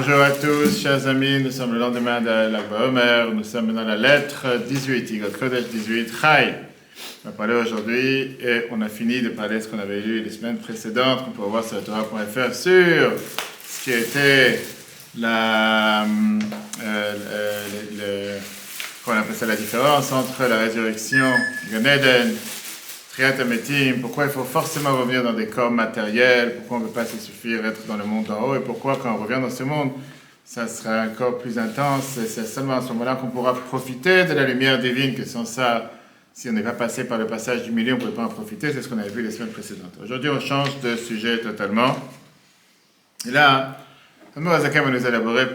Bonjour à tous, chers amis, nous sommes le lendemain de Lag BaOmer, nous sommes dans la lettre 18, Igot Kodesh 18, Chai. On va parler aujourd'hui et on a fini de parler de ce qu'on avait lu les semaines précédentes, qu'on peut voir sur Torah.fr sur ce qui était qu'on appelle ça la différence entre la résurrection, Gan Eden, Triat Ametim, pourquoi il faut forcément revenir dans des corps matériels, pourquoi on ne peut pas se suffire être dans le monde d'en haut, et pourquoi quand on revient dans ce monde, ça sera encore plus intense, et c'est seulement à ce moment-là qu'on pourra profiter de la lumière divine, que sans ça, si on n'est pas passé par le passage du milieu, on ne peut pas en profiter, c'est ce qu'on avait vu les semaines précédentes. Aujourd'hui, on change de sujet totalement. Et là, Admor HaZaken va nous élaborer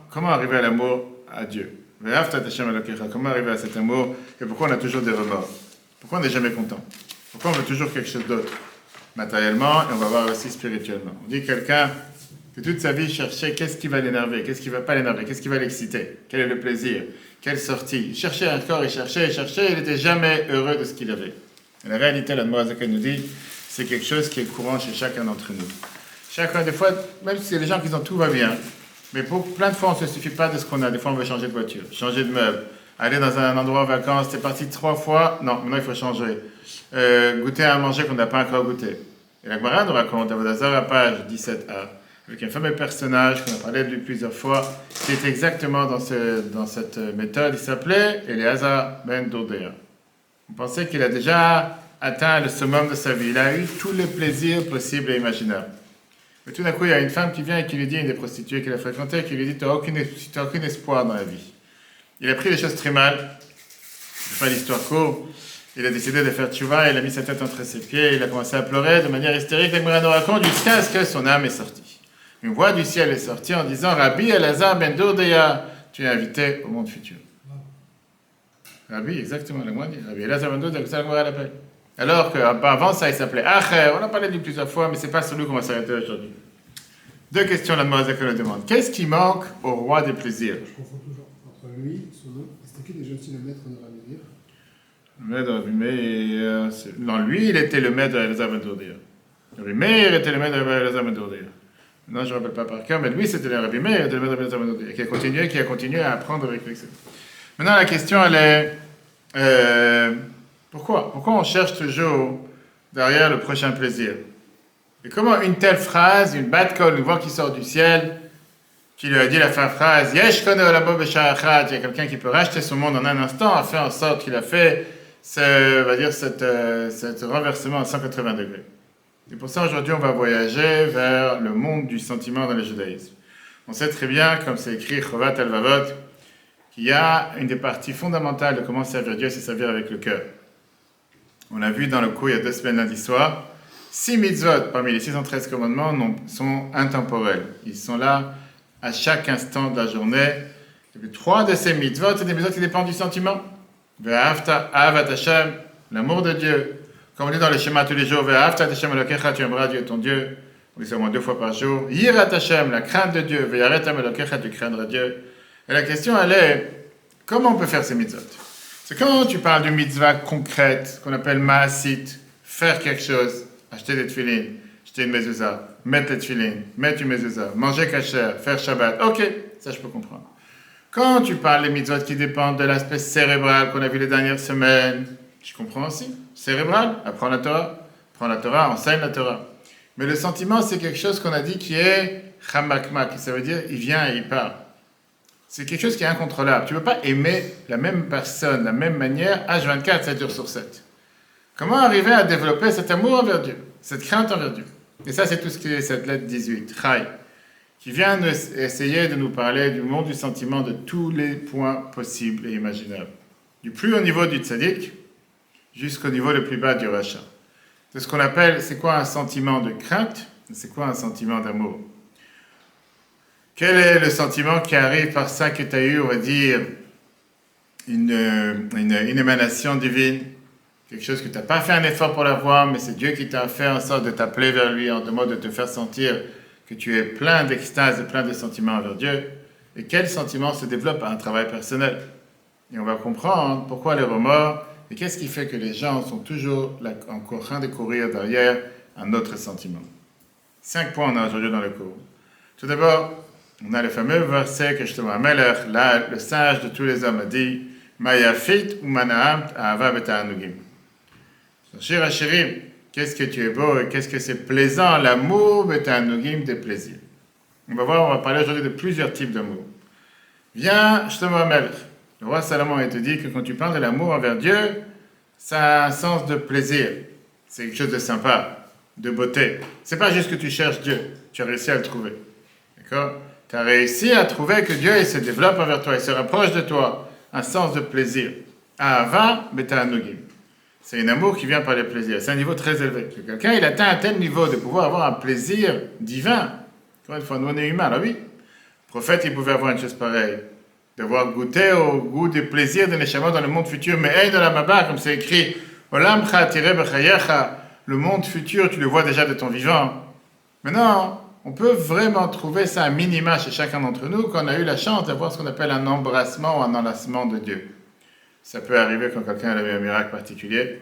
comment arriver à l'amour à Dieu. Comment arriver à cet amour, et pourquoi on a toujours des remords. Pourquoi on n'est jamais content? Pourquoi on veut toujours quelque chose d'autre? Matériellement, et on va voir aussi spirituellement. On dit quelqu'un que toute sa vie cherchait qu'est-ce qui va l'énerver, qu'est-ce qui ne va pas l'énerver, qu'est-ce qui va l'exciter, quel est le plaisir, quelle sortie. Il cherchait encore, il cherchait, il n'était jamais heureux de ce qu'il avait. Et la réalité, l'Admor HaZaken nous dit, c'est quelque chose qui est courant chez chacun d'entre nous. Chacun, des fois, même si les gens qui ont tout va bien, mais pour plein de fois, on ne se suffit pas de ce qu'on a. Des fois, on veut changer de voiture, changer de meuble. Aller dans un endroit en vacances, c'est parti 3 fois, non, maintenant il faut changer. Goûter à manger qu'on n'a pas encore goûté. Et la Gemara nous raconte, à Vodazara, page 17a, avec un fameux personnage qu'on a parlé de lui plusieurs fois, qui est exactement dans cette méthode. Il s'appelait Eliezer ben Dodea. On pensait qu'il a déjà atteint le summum de sa vie. Il a eu tous les plaisirs possibles et imaginables. Mais tout d'un coup, il y a une femme qui vient et qui lui dit, une des prostituées qu'il a fréquentées, qui lui dit, tu n'as aucun espoir dans la vie. Il a pris les choses très mal. Je ne fais pas l'histoire courte. Il a décidé de faire tchouva, il a mis sa tête entre ses pieds, il a commencé à pleurer de manière hystérique. La Gemara nous raconte jusqu'à ce que son âme est sortie. Une voix du ciel est sortie en disant Rabbi Elazar ben Dodeya, tu es invité au monde futur. Rabbi, exactement, la Gemara dit Rabbi Elazar ben Dodeya, ça la Gemara l'appelle. Alors qu'avant ça, il s'appelait Acher. On en parlait de lui plusieurs fois, mais ce n'est pas sur lui qu'on va s'arrêter aujourd'hui. 2 questions, la Gemara nous demande. Qu'est-ce qui manque au roi des plaisirs? Je confonds toujours entre lui, son nom, c'était qui déjà aussi le maître de Rabbi Meir? Le maître de Rabbi Meir, non, lui, il était le maître de Elazar ben Dodeya. Rabbi Meir était le maître de Elazar ben Dodeya. Non, je ne me rappelle pas par cœur, mais lui, c'était le Rabbi Meir, était le maître de Elazar ben Dodeya, qui a continué à apprendre avec lui. Maintenant, la question, elle est, pourquoi on cherche toujours derrière le prochain plaisir? Et comment une telle phrase, une bat kol, une voix qui sort du ciel, qui lui a dit la fin phrase, Yesh kono labo b'sha'achat, il y a quelqu'un qui peut racheter son monde en un instant, a fait en sorte qu'il a fait, cet renversement à 180 degrés. Et pour ça, aujourd'hui, on va voyager vers le monde du sentiment dans le judaïsme. On sait très bien, comme c'est écrit, Chovat al-Vavot, qu'il y a une des parties fondamentales de comment servir Dieu, c'est servir avec le cœur. On a vu dans le cours il y a 2 semaines lundi soir, 6 mitzvot parmi les 613 commandements sont intemporels. Ils sont là à chaque instant de la journée. Et puis 3 de ces mitzvot, c'est des mitzvot qui dépendent du sentiment. Ve'ahavta ahavat Hashem, l'amour de Dieu. Comme on dit dans le schéma tous les jours, Ve'ahavta Hashem Elokecha, tu aimeras Dieu ton Dieu. On dit ça au moins 2 fois par jour. Yirat Hashem, la crainte de Dieu. Ve'yaret Elokecha, tu craindras Dieu. Et la question, elle est, comment on peut faire ces mitzvot? C'est quand tu parles d'une mitzvah concrète, qu'on appelle ma'asit, faire quelque chose, acheter des tefilines, acheter une mezuzah, mettre les tefilines, mettre une mezuzah, manger kasher, faire Shabbat. Ok, ça je peux comprendre. Quand tu parles des mitzvot qui dépendent de l'aspect cérébral qu'on a vu les dernières semaines, je comprends aussi. Cérébral, apprends la Torah, enseigne la Torah. Mais le sentiment, c'est quelque chose qu'on a dit qui est chamakmak, ça veut dire il vient et il part. C'est quelque chose qui est incontrôlable. Tu ne peux pas aimer la même personne, la même manière, H24, 7 jours sur 7. Comment arriver à développer cet amour envers Dieu, cette crainte envers Dieu? Et ça, c'est tout ce qui est cette lettre 18, Chai, qui vient essayer de nous parler du monde du sentiment de tous les points possibles et imaginables. Du plus haut niveau du tzaddik, jusqu'au niveau le plus bas du rachat. C'est ce qu'on appelle, c'est quoi un sentiment de crainte? C'est quoi un sentiment d'amour? Quel est le sentiment qui arrive par ça que tu as eu, on va dire, une émanation divine? Quelque chose que tu n'as pas fait un effort pour l'avoir, mais c'est Dieu qui t'a fait en sorte de t'appeler vers lui, en demandant de te faire sentir que tu es plein d'extase et plein de sentiments envers Dieu. Et quel sentiment se développe par un travail personnel? Et on va comprendre pourquoi les remords, et qu'est-ce qui fait que les gens sont toujours en train de courir derrière un autre sentiment. 5 points on a aujourd'hui dans le cours. Tout d'abord, On a le fameux verset que Shlomo HaMelech, là, le sage de tous les hommes, a dit Mayafit ou Manahamt Ahava Beta'anugim. Shir Hashirim, qu'est-ce que tu es beau et qu'est-ce que c'est plaisant, l'amour Beta'anugim, des plaisirs. On va parler aujourd'hui de plusieurs types d'amour. Viens, Shlomo HaMelech. Le roi Salomon te dit que quand tu parles de l'amour envers Dieu, ça a un sens de plaisir. C'est quelque chose de sympa, de beauté. C'est pas juste que tu cherches Dieu, tu as réussi à le trouver. D'accord ? Tu as réussi à trouver que Dieu il se développe envers toi, il se rapproche de toi. Un sens de plaisir. Ahava beta'anugim. C'est un amour qui vient par le plaisir. C'est un niveau très élevé. Que quelqu'un il atteint un tel niveau de pouvoir avoir un plaisir divin. Encore une fois, nous on est humains, alors oui. Le prophète il pouvait avoir une chose pareille. Devoir goûter au goût des plaisirs de Neshama dans le monde futur. Mais hey de la Maba, comme c'est écrit, Olam cha'atire b'chayecha, le monde futur, tu le vois déjà de ton vivant. Maintenant, on peut vraiment trouver ça à minima chez chacun d'entre nous quand on a eu la chance d'avoir ce qu'on appelle un embrassement ou un enlacement de Dieu. Ça peut arriver quand quelqu'un a eu un miracle particulier,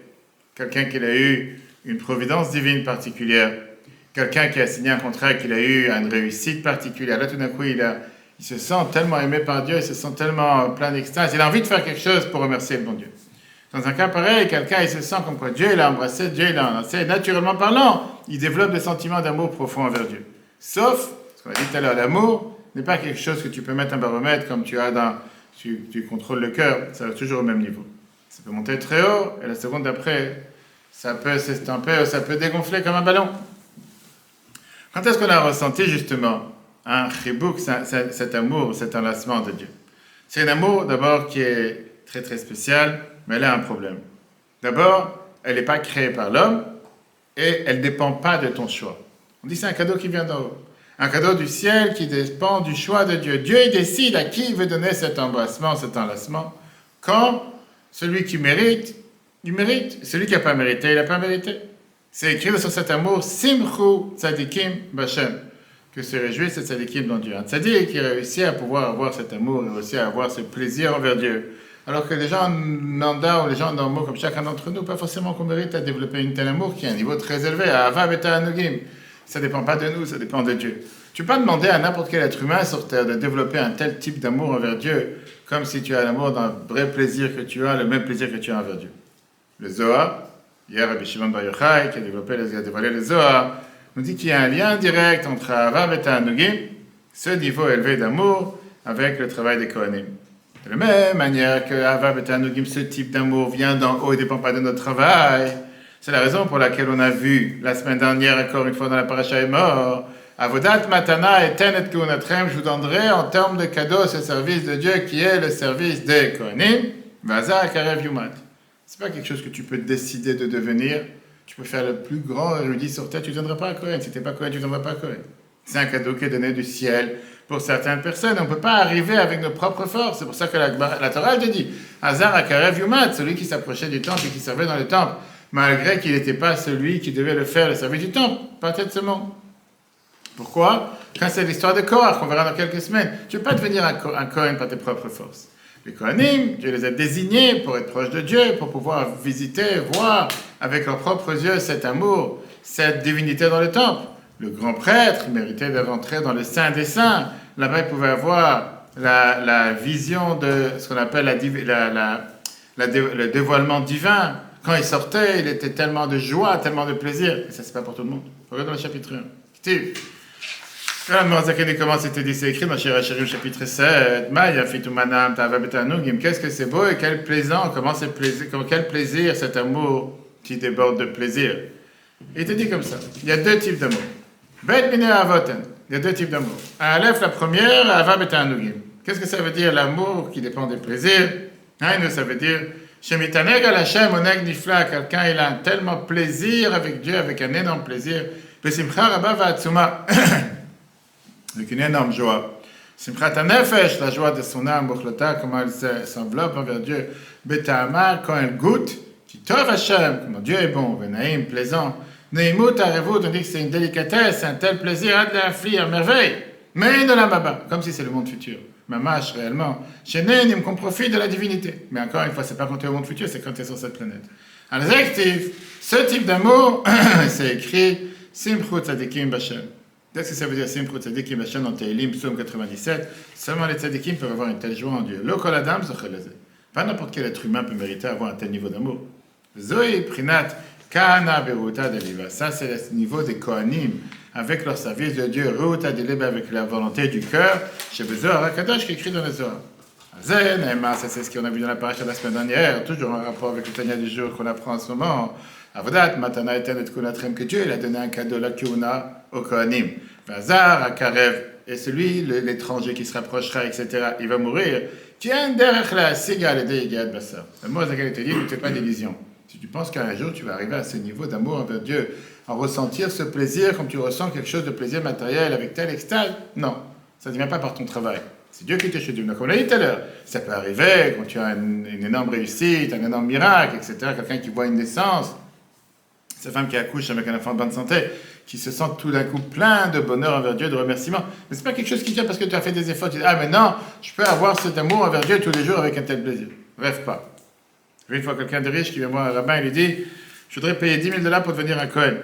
quelqu'un qui a eu une providence divine particulière, quelqu'un qui a signé un contrat, qui a eu une réussite particulière. Là, tout d'un coup, il se sent tellement aimé par Dieu, il se sent tellement plein d'extase, il a envie de faire quelque chose pour remercier le bon Dieu. Dans un cas pareil, quelqu'un il se sent comme quoi Dieu il a embrassé, Dieu il a enlacé, naturellement parlant, il développe des sentiments d'amour profond envers Dieu. Sauf, ce qu'on a dit tout à l'heure, l'amour n'est pas quelque chose que tu peux mettre un baromètre comme tu as tu contrôles le cœur, ça va toujours au même niveau. Ça peut monter très haut, et la seconde d'après, ça peut s'estomper, ça peut dégonfler comme un ballon. Quand est-ce qu'on a ressenti justement un chibouk, cet amour, cet enlacement de Dieu? C'est un amour d'abord qui est très très spécial, mais elle a un problème. D'abord, elle n'est pas créée par l'homme, et elle ne dépend pas de ton choix. On dit c'est un cadeau qui vient d'en haut. Un cadeau du ciel qui dépend du choix de Dieu. Dieu il décide à qui il veut donner cet embrassement, cet enlacement. Quand celui qui mérite, il mérite. Celui qui n'a pas mérité, il n'a pas mérité. C'est écrit sur cet amour, Simchu tzadikim b'Hashem, que se réjouissent ces tzadikim dans Dieu. Un tzadik qui réussit à pouvoir avoir cet amour, et aussi à avoir ce plaisir envers Dieu. Alors que les gens nanda ou les gens normaux comme chacun d'entre nous, pas forcément qu'on mérite à développer une telle amour qui a un niveau très élevé, à Ahava beta'anugim. Ça ne dépend pas de nous, ça dépend de Dieu. Tu ne peux pas demander à n'importe quel être humain sur Terre de développer un tel type d'amour envers Dieu, comme si tu as l'amour d'un vrai plaisir que tu as, le même plaisir que tu as envers Dieu. Le Zohar, hier Rabbi Shimon Bar Yochai, qui a dévoilé le Zohar, nous dit qu'il y a un lien direct entre Ahava beta'anugim, ce niveau élevé d'amour, avec le travail des Kohanim. De la même manière que Ahava beta'anugim, ce type d'amour vient d'en haut et ne dépend pas de notre travail. C'est la raison pour laquelle on a vu la semaine dernière, encore une fois dans la paracha Emor, Avodat matana et tenet kunatrem, je vous donnerai en termes de cadeau ce service de Dieu qui est le service des Kohanim, Vaza karev yumat. C'est pas quelque chose que tu peux décider de devenir. Tu peux faire le plus grand érudit sur terre, tu ne donneras pas à Kohen. Si tu n'es pas Kohen, tu ne donneras pas à Kohen. C'est un cadeau qui est donné du ciel pour certaines personnes. On ne peut pas arriver avec nos propres forces. C'est pour ça que la Torah te dit Hazar akarev yumat, celui qui s'approchait du temple et qui servait dans le temple, malgré qu'il n'était pas celui qui devait le faire, le service du temple, pas tête ce monde. Pourquoi? Quand c'est l'histoire de Korach, qu'on verra dans quelques semaines, tu ne peux pas devenir un Kohen par tes propres forces. Les Kohanim, Dieu les a désignés pour être proches de Dieu, pour pouvoir visiter, voir avec leurs propres yeux cet amour, cette divinité dans le temple. Le grand prêtre, il méritait de rentrer dans le Saint des Saints. Là-bas, il pouvait avoir la vision de ce qu'on appelle le dévoilement divin. Quand il sortait, il était tellement de joie, tellement de plaisir. Et ça, c'est pas pour tout le monde. Regarde dans le chapitre 1. Steve. Là, Morzakene commence, c'était dit, c'est écrit dans Shir Hashirim, chapitre 7. Maya fitu manam ta'ava beta'anugim. Qu'est-ce que c'est beau et quel plaisant, quel plaisir cet amour qui déborde de plaisir. Il te dit comme ça. Il y a deux types d'amour. Bet bine avoten. Il y a deux types d'amour. Aleph, la première, ava beta'anugim. Qu'est-ce que ça veut dire l'amour qui dépend des plaisirs? Ça veut dire Shemitaneg al Hashem oneg nifla, quelqu'un il a tellement plaisir avec Dieu, avec un énorme plaisir. Besimcha rabba va'atzuma, avec une énorme joie. Simchat hanefesh, la joie de son âme, bochlota, comment elle s'enveloppe envers Dieu. Beta'amar, quand elle goûte, kitov Hashem, comment Dieu est bon, venaïm, plaisant. Neimut arevut, on dit que c'est une délicatesse, un tel plaisir, ad l'afli, à merveille. Mais de la maba, comme si c'est le monde futur. Mamash, réellement. Chez Nénim, qu'on profite de la divinité. Mais encore une fois, c'est pas quand tu es au monde futur, c'est quand tu es sur cette planète. Alors, ce type d'amour, c'est écrit Simchu tzadikim b'Hashem. Qu'est-ce que ça veut dire Simchut Tzadikim, la chaîne dans Tehillim, psaume 97? Seulement les tzadikim peuvent avoir une telle joie en Dieu. Lo kol adam zochel lezeh. Pas n'importe quel être humain peut mériter avoir un tel niveau d'amour. Zoé prinat kana beruta deliva. Ça, c'est le niveau des Kohanim, avec leur service de Dieu, ruta deliva, avec la volonté du cœur, chez Bezoar HaKadosh, qui est écrit dans les Zohar. Zé, Neymar, ça c'est ce qu'on a vu dans la paracha de la semaine dernière, toujours en rapport avec le Tanya du jour qu'on apprend en ce moment. Avodat, Matana eten et kunatrem, que Dieu, il a donné un cadeau, la kiuna, au Kohanim. Vazar, Akarev, et celui, l'étranger qui se rapprochera, etc., il va mourir. Tiens, derrière la siga, le yigad basar. Le mot dans lequel il te dit, ne fais pas d'illusion. Si tu penses qu'un jour tu vas arriver à ce niveau d'amour envers Dieu, en ressentir ce plaisir comme tu ressens quelque chose de plaisir matériel avec telle extase, non, ça ne vient pas par ton travail. C'est Dieu qui te choisit. Donc, comme on l'a dit tout à l'heure, ça peut arriver quand tu as une énorme réussite, un énorme miracle, etc., quelqu'un qui voit une naissance, sa femme qui accouche avec un enfant de bonne santé, qui se sent tout d'un coup plein de bonheur envers Dieu, de remerciement. Mais ce n'est pas quelque chose qui vient parce que tu as fait des efforts. Tu dis, ah, mais non, je peux avoir cet amour envers Dieu tous les jours avec un tel plaisir. Rêve pas. J'ai vu une fois quelqu'un de riche qui vient voir un rabbin, il lui dit, je voudrais payer $10,000 pour devenir un Kohen.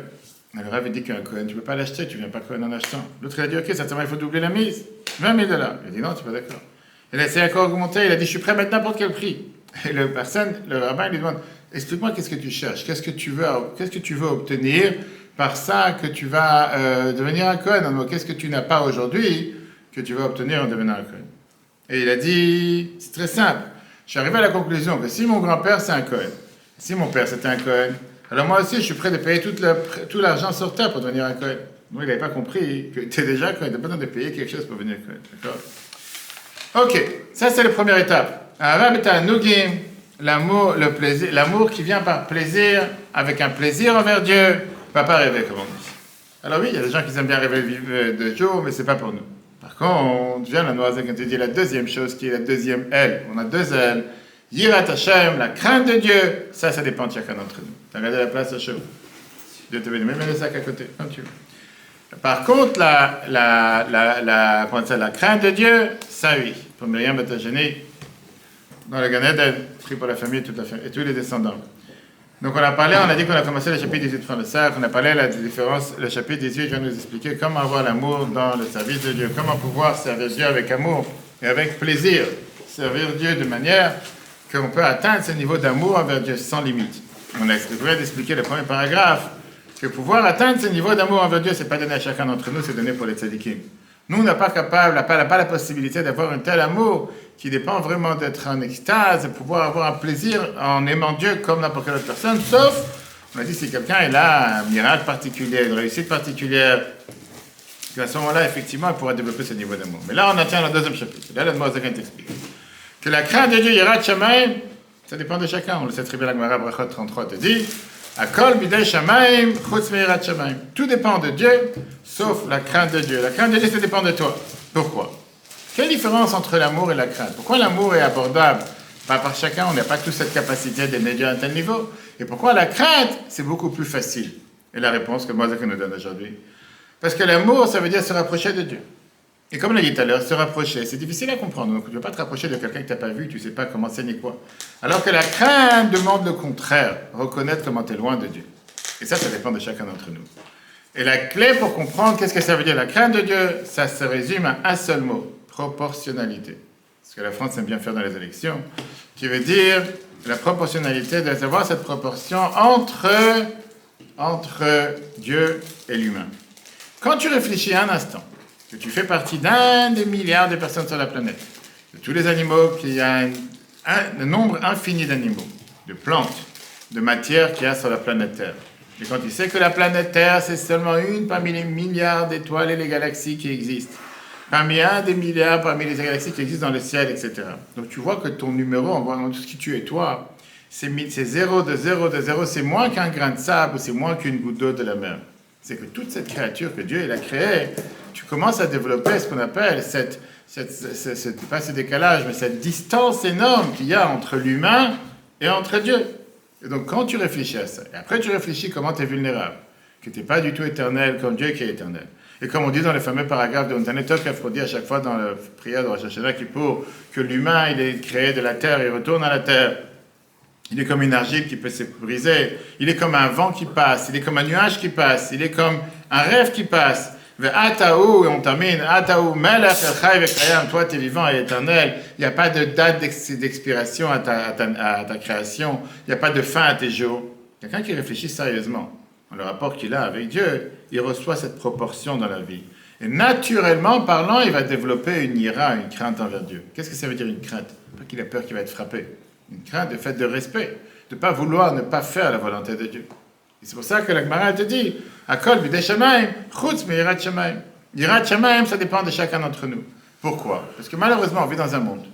Alors, le rabbin dit qu'un Kohen, tu ne peux pas l'acheter, tu ne viens pas Kohen en achetant. L'autre, il a dit, ok, certainement, il faut doubler la mise. $20,000. Il a dit, non, tu n'es pas d'accord. Il a essayé encore augmenter, il a dit, je suis prêt à mettre n'importe quel prix. Et le rabbin lui demande, explique-moi qu'est-ce que tu cherches, qu'est-ce que tu veux obtenir par ça que tu vas devenir un Kohen. Qu'est-ce que tu n'as pas aujourd'hui que tu vas obtenir en devenant un Kohen. Et il a dit, c'est très simple. Je suis arrivé à la conclusion que si mon grand-père c'est un Kohen, si mon père c'était un Kohen, alors moi aussi je suis prêt de payer tout l'argent sur terre pour devenir un Kohen. Moi il n'avait pas compris que tu es déjà Kohen, tu n'as pas besoin de payer quelque chose pour devenir Kohen. D'accord? Ok, ça c'est la première étape. L'amour, le plaisir, l'amour qui vient par plaisir, avec un plaisir envers Dieu, va pas rêver, comme on dit. Alors oui, il y a des gens qui aiment bien rêver de jour, mais c'est pas pour nous. Par contre, on vient la noisette quand tu dis la deuxième chose, qui est la deuxième aile. On a deux ailes. Yirat Hashem, la crainte de Dieu, ça dépend de chacun d'entre nous. Tu as regardé la place à chaud. Dieu te bénit, mets le sac à côté, comme tu veux. Par contre, la crainte de Dieu, ça oui. Pour Myriam Batagénie, dans le Gan Eden, pris pour la famille et tous les descendants. Donc on a dit qu'on a commencé le chapitre 18 fin de ça, on a parlé de la différence, le chapitre 18 vient nous expliquer comment avoir l'amour dans le service de Dieu, comment pouvoir servir Dieu avec amour et avec plaisir, servir Dieu de manière qu'on peut atteindre ce niveau d'amour envers Dieu sans limite. On a expliqué d'expliquer le premier paragraphe, que pouvoir atteindre ce niveau d'amour envers Dieu, c'est pas donné à chacun d'entre nous, c'est donné pour les tzadikim. Nous, on n'a pas la possibilité d'avoir un tel amour qui dépend vraiment d'être en extase, de pouvoir avoir un plaisir en aimant Dieu comme n'importe quelle autre personne, sauf, on a dit, si quelqu'un est là, un miracle particulier, une réussite particulière, à ce moment-là, effectivement, il pourra développer ce niveau d'amour. Mais là, on atteint le deuxième chapitre. Là, le Mozakan t'explique. Que la crainte de Dieu, Yirat Shamayim, ça dépend de chacun. On le sait très bien, la Gemara Brachot 33 te dit, Akol bidei Shamayim, chutz me'irat Shamayim. Tout dépend de Dieu, sauf la crainte de Dieu. La crainte de Dieu, ça dépend de toi. Pourquoi? Quelle différence entre l'amour et la crainte? Pourquoi l'amour est abordable par chacun? On n'a pas tous cette capacité d'aimer Dieu à un tel niveau. Et pourquoi la crainte, c'est beaucoup plus facile? Et la réponse que Mozakan nous donne aujourd'hui. Parce que l'amour, ça veut dire se rapprocher de Dieu. Et comme on l'a dit tout à l'heure, se rapprocher, c'est difficile à comprendre. Donc, tu ne veux pas te rapprocher de quelqu'un que tu n'as pas vu, tu ne sais pas comment c'est ni quoi. Alors que la crainte demande le contraire, reconnaître comment tu es loin de Dieu. Et ça dépend de chacun d'entre nous. Et la clé pour comprendre qu'est-ce que ça veut dire la crainte de Dieu, ça se résume à un seul mot, proportionnalité. Ce que la France aime bien faire dans les élections, qui veut dire la proportionnalité, d'avoir cette proportion entre Dieu et l'humain. Quand tu réfléchis un instant, que tu fais partie d'un des milliards de personnes sur la planète, de tous les animaux, qu'il y a un nombre infini d'animaux, de plantes, de matières qu'il y a sur la planète Terre. Et quand tu sais que la planète Terre, c'est seulement une parmi les milliards d'étoiles et les galaxies qui existent, parmi un des milliards, parmi les galaxies qui existent dans le ciel, etc. Donc tu vois que ton numéro, en voyant tout ce qui tu es toi, c'est 0 de 0 de 0, c'est moins qu'un grain de sable, ou c'est moins qu'une goutte d'eau de la mer. C'est que toute cette créature que Dieu il a créée, tu commences à développer ce qu'on appelle pas ce décalage, mais cette distance énorme qu'il y a entre l'humain et entre Dieu. Et donc quand tu réfléchis à ça, et après tu réfléchis comment tu es vulnérable, que tu n'es pas du tout éternel comme Dieu qui est éternel. Et comme on dit dans le fameux paragraphe de Ontanetok, il dit à chaque fois dans la prière de Rosh Hashanah Kippour, que l'humain il est créé de la terre, il retourne à la terre. Il est comme une argile qui peut se briser, il est comme un vent qui passe, il est comme un nuage qui passe, il est comme un rêve qui passe. Ve'ataou, et on termine, Ataou, melech el chai ve'kayam, toi t'es vivant et éternel. Il n'y a pas de date d'expiration à ta création. Il n'y a pas de fin à tes jours. Quelqu'un qui réfléchit sérieusement dans le rapport qu'il a avec Dieu, il reçoit cette proportion dans la vie. Et naturellement parlant, il va développer une ira, une crainte envers Dieu. Qu'est-ce que ça veut dire une crainte? Pas qu'il a peur qu'il va être frappé. Une crainte, le fait de respect, de ne pas vouloir, ne pas faire la volonté de Dieu. Et c'est pour ça que la Gemara te dit, Akol bidei shamayim, chutz me yirat shamayim. Yirat shamayim, ça dépend de chacun d'entre nous. Pourquoi? Parce que malheureusement, on vit dans un monde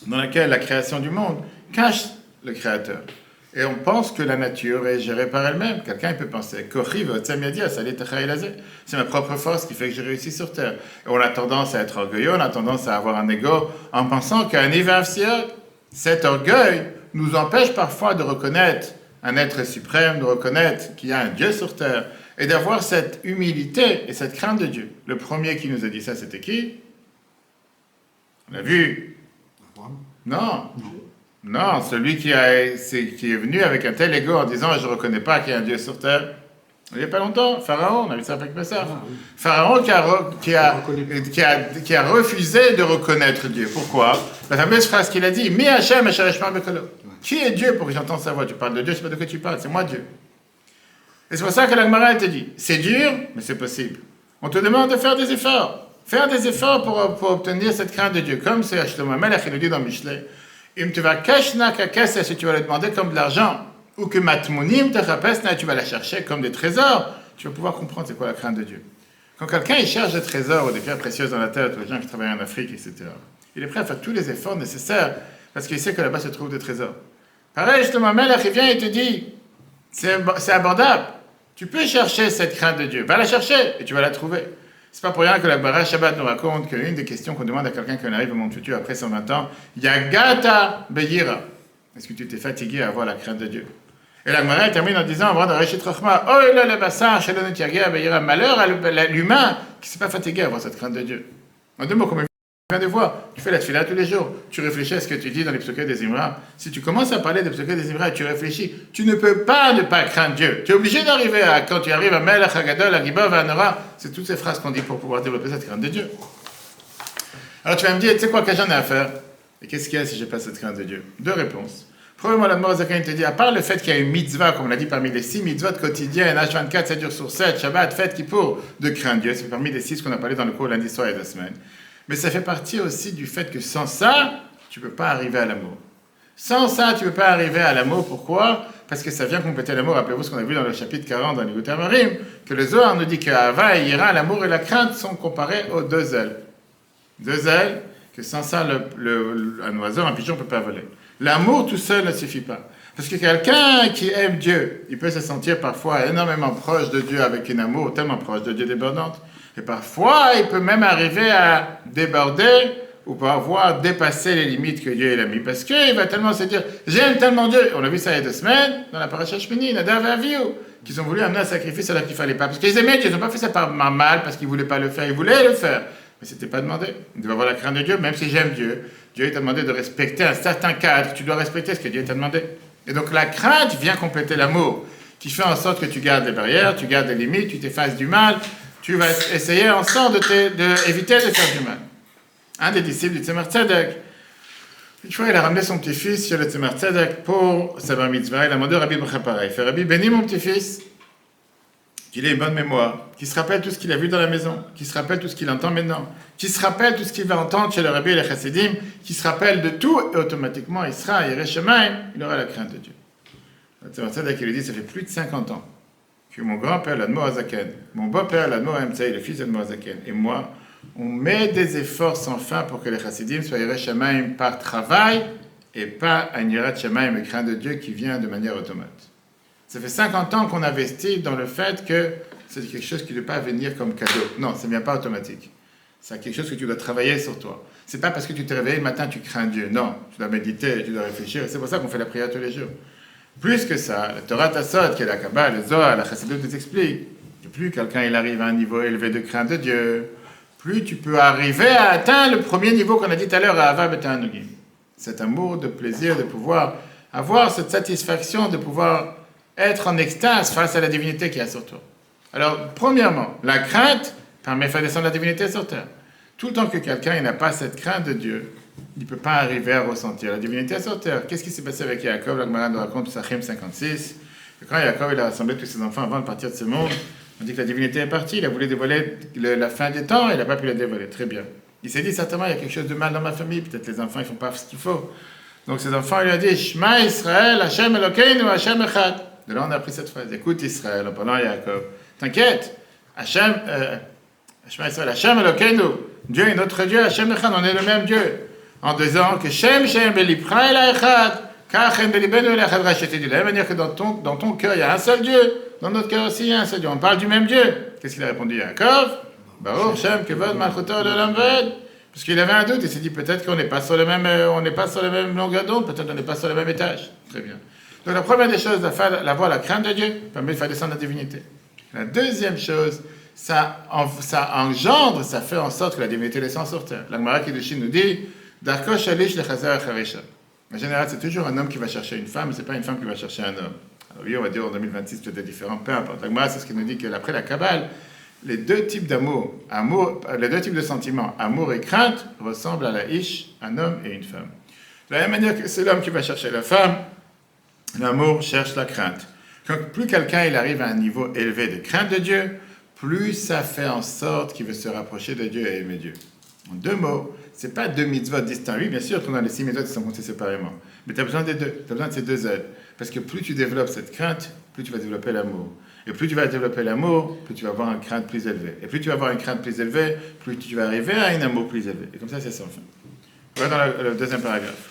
dans lequel la création du monde cache le Créateur. Et on pense que la nature est gérée par elle-même. Quelqu'un peut penser, c'est ma propre force qui fait que j'ai réussi sur Terre. Et on a tendance à être orgueilleux, on a tendance à avoir un ego en pensant qu'un cet orgueil nous empêche parfois de reconnaître un être suprême, de reconnaître qu'il y a un Dieu sur Terre et d'avoir cette humilité et cette crainte de Dieu. Le premier qui nous a dit ça, c'était qui? On l'a vu. Non. Non, celui qui est venu avec un tel ego en disant « je ne reconnais pas qu'il y a un Dieu sur terre ». Il n'y a pas longtemps, Pharaon, on a vu ça avec Pessah. Pharaon qui a refusé de reconnaître Dieu. Pourquoi? La fameuse phrase qu'il a dit « Mi Hachem Hachem Bekolo ». Qui est Dieu pour que j'entende sa voix? Tu parles de Dieu, je ne sais pas de quoi tu parles, c'est moi Dieu. Et c'est pour ça que la Gemara te dit, c'est dur, mais c'est possible. On te demande de faire des efforts. Faire des efforts pour obtenir cette crainte de Dieu. Comme c'est Shlomo HaMelech, il le dit dans Mishlei. Si tu vas le demander comme de l'argent, ou que matmunim te tu vas la chercher comme des trésors, tu vas pouvoir comprendre c'est quoi la crainte de Dieu. Quand quelqu'un il cherche des trésors ou des pierres précieuses dans la terre, tous les gens qui travaillent en Afrique, etc., il est prêt à faire tous les efforts nécessaires parce qu'il sait que là-bas se trouvent des trésors. Pareil, justement, Melech, il vient et te dit, c'est abordable. Tu peux chercher cette crainte de Dieu. Va la chercher et tu vas la trouver. C'est pas pour rien que la Gemara Shabbat nous raconte qu'une des questions qu'on demande à quelqu'un qui arrive au monde futur après 120 ans, Yagata Beyira. Est-ce que tu t'es fatigué à avoir la crainte de Dieu? Et la Gemara termine en disant, avant de Reshit Rochma, oh là le bassin, Shalonot Yagia Beyira, malheur à l'humain qui ne s'est pas fatigué à avoir cette crainte de Dieu. En deux mots, comme on vient de voir, tu fais la tefila tous les jours, tu réfléchis à ce que tu dis dans les psauquets des Imra. Si tu commences à parler des psauquets des Imra et tu réfléchis, tu ne peux pas ne pas craindre Dieu. Tu es obligé d'arriver à, quand tu arrives à Melech, Hagadol, Agibov, Anora, c'est toutes ces phrases qu'on dit pour pouvoir développer cette crainte de Dieu. Alors tu vas me dire, tu sais quoi que j'en ai à faire? Et qu'est-ce qu'il y a si je n'ai pas cette crainte de Dieu? Deux réponses. Premièrement, la Morazakan te dit, à part le fait qu'il y a une mitzvah, comme on l'a dit parmi les 6 mitzvahs quotidiennes, H24, 7 jours sur 7, Shabbat, fête, Kippour, de craindre Dieu, c'est parmi les 6 qu'on a parlé dans le cours lundi soir et de la semaine. Mais ça fait partie aussi du fait que sans ça, tu ne peux pas arriver à l'amour. Sans ça, tu ne peux pas arriver à l'amour. Pourquoi? Parce que ça vient compléter l'amour. Rappelez-vous ce qu'on a vu dans le chapitre 40 dans l'Ikut Amarim, que le Zohar nous dit que Hava et Ira, l'amour et la crainte sont comparés aux deux ailes. Deux ailes, que sans ça, un oiseau, un pigeon ne peut pas voler. L'amour tout seul ne suffit pas. Parce que quelqu'un qui aime Dieu, il peut se sentir parfois énormément proche de Dieu avec un amour tellement proche de Dieu débordante. Et parfois, il peut même arriver à déborder ou parfois dépasser les limites que Dieu a mis. Parce qu'il va tellement se dire, j'aime tellement Dieu. On a vu ça il y a 2 semaines, dans la paracha Shmini, Nadav et Avihu, qu'ils ont voulu amener un sacrifice alors qu'il ne fallait pas. Parce qu'ils aimaient Dieu, ils n'ont pas fait ça par mal, parce qu'ils ne voulaient pas le faire, ils voulaient le faire. Mais ce n'était pas demandé. Il doit avoir la crainte de Dieu, même si j'aime Dieu. Dieu t'a demandé de respecter un certain cadre, tu dois respecter ce que Dieu t'a demandé. Et donc la crainte vient compléter l'amour, qui fait en sorte que tu gardes les barrières, tu gardes les limites, tu t'effaces du mal, tu vas essayer en sorte d'éviter de faire du mal. Un des disciples du Tzemar Tzedek, une fois il a ramené son petit-fils sur le Tzemar Tzedek pour sa bar mitzvah, il a demandé au Rabbi B'chaparay, il fait Rabbi, bénis mon petit-fils, qu'il ait une bonne mémoire, qu'il se rappelle tout ce qu'il a vu dans la maison, qu'il se rappelle tout ce qu'il entend maintenant, qu'il se rappelle tout ce qu'il va entendre chez le Rabbi et les Chassidim, qu'il se rappelle de tout, et automatiquement il sera, il aura la crainte de Dieu. Le Tzemar Tzedek, il lui dit, ça fait plus de 50 ans que mon grand-père, l'Admor Azaken, mon beau-père, l'Admor Emtsei, le fils de l'Admor Azaken, et moi, on met des efforts sans fin pour que les Chassidim soient Yireh Shamayim par travail et pas un Yirat Shamayim, le crainte de Dieu qui vient de manière automate. Ça fait 50 ans qu'on investit dans le fait que c'est quelque chose qui ne doit pas venir comme cadeau. Non, ça ne vient pas automatique. C'est quelque chose que tu dois travailler sur toi. C'est pas parce que tu t'es réveillé le matin, tu crains Dieu. Non, tu dois méditer, tu dois réfléchir. Et c'est pour ça qu'on fait la prière tous les jours. Plus que ça, la Torah Tassot, qui est la Kabbalah, le Zohar, la Chassidut nous explique que plus quelqu'un il arrive à un niveau élevé de crainte de Dieu, plus tu peux arriver à atteindre le premier niveau qu'on a dit tout à l'heure à Ava B'Ta'anugim. Cet amour de plaisir de pouvoir avoir cette satisfaction de pouvoir être en extase face à la divinité qui est sur toi. Alors, premièrement, la crainte permet de faire descendre la divinité sur terre. Tout le temps que quelqu'un n'a pas cette crainte de Dieu, il ne peut pas arriver à ressentir la divinité sur terre. Qu'est-ce qui s'est passé avec Yaakov? La Gemara nous raconte Psachim 56, que quand Yaakov il a rassemblé tous ses enfants avant de partir de ce monde, on dit que la divinité est partie, il a voulu dévoiler la fin des temps, il n'a pas pu la dévoiler. Très bien. Il s'est dit certainement, il y a quelque chose de mal dans ma famille, peut-être les enfants ne font pas ce qu'il faut. Donc ses enfants, il lui a dit, Shema Israël, Hashem Elokeinu, Hashem Echad. De là, on a appris cette phrase. Écoute Israël, en parlant à Yaakov. T'inquiète, Shema Israël, Hashem Elokeinu. Dieu est notre Dieu, Hashem Echad, on est le même Dieu. En disant que Shem Belipra Ela Echad, Kachem Belibenu Ela Echad Racheté. De la même manière que dans ton cœur, il y a un seul Dieu. Dans notre cœur aussi, il y a un seul Dieu. On parle du même Dieu. Qu'est-ce qu'il a répondu Yaakov? Baruch Shem Kevod Malchuto Olam Vaed. Parce qu'il avait un doute, il s'est dit peut-être qu'on n'est pas sur le même, longueur d'onde, peut-être qu'on n'est pas sur le même étage. Très bien. Donc la première des choses, d'avoir la crainte de Dieu, permet de faire descendre la divinité. La deuxième chose, ça engendre, ça fait en sorte que la divinité descend sur terre. La Gemara Kiddushin nous dit, Darko Shalish Lechazer Acharisha. En général, c'est toujours un homme qui va chercher une femme, mais ce n'est pas une femme qui va chercher un homme. Alors oui, on va dire en 2026 peut-être différent, peu importe. La Gemara, c'est ce qui nous dit qu'après la Kabbale, les deux types les deux types de sentiments, amour et crainte, ressemblent à la ish, un homme et une femme. De la même manière que c'est l'homme qui va chercher la femme, l'amour cherche la crainte. Quand plus quelqu'un il arrive à un niveau élevé de crainte de Dieu, plus ça fait en sorte qu'il veut se rapprocher de Dieu et aimer Dieu. En deux mots, c'est pas deux mitzvot distincts. Oui, bien sûr, dans les 6 mitzvot, ils sont comptés séparément. Mais tu as besoin des deux, tu as besoin de ces deux aides. Parce que plus tu développes cette crainte, plus tu vas développer l'amour. Et plus tu vas développer l'amour, plus tu vas avoir une crainte plus élevée. Et plus tu vas avoir une crainte plus élevée, plus tu vas arriver à un amour plus élevé. Et comme ça, c'est sans fin. Voilà dans le deuxième paragraphe.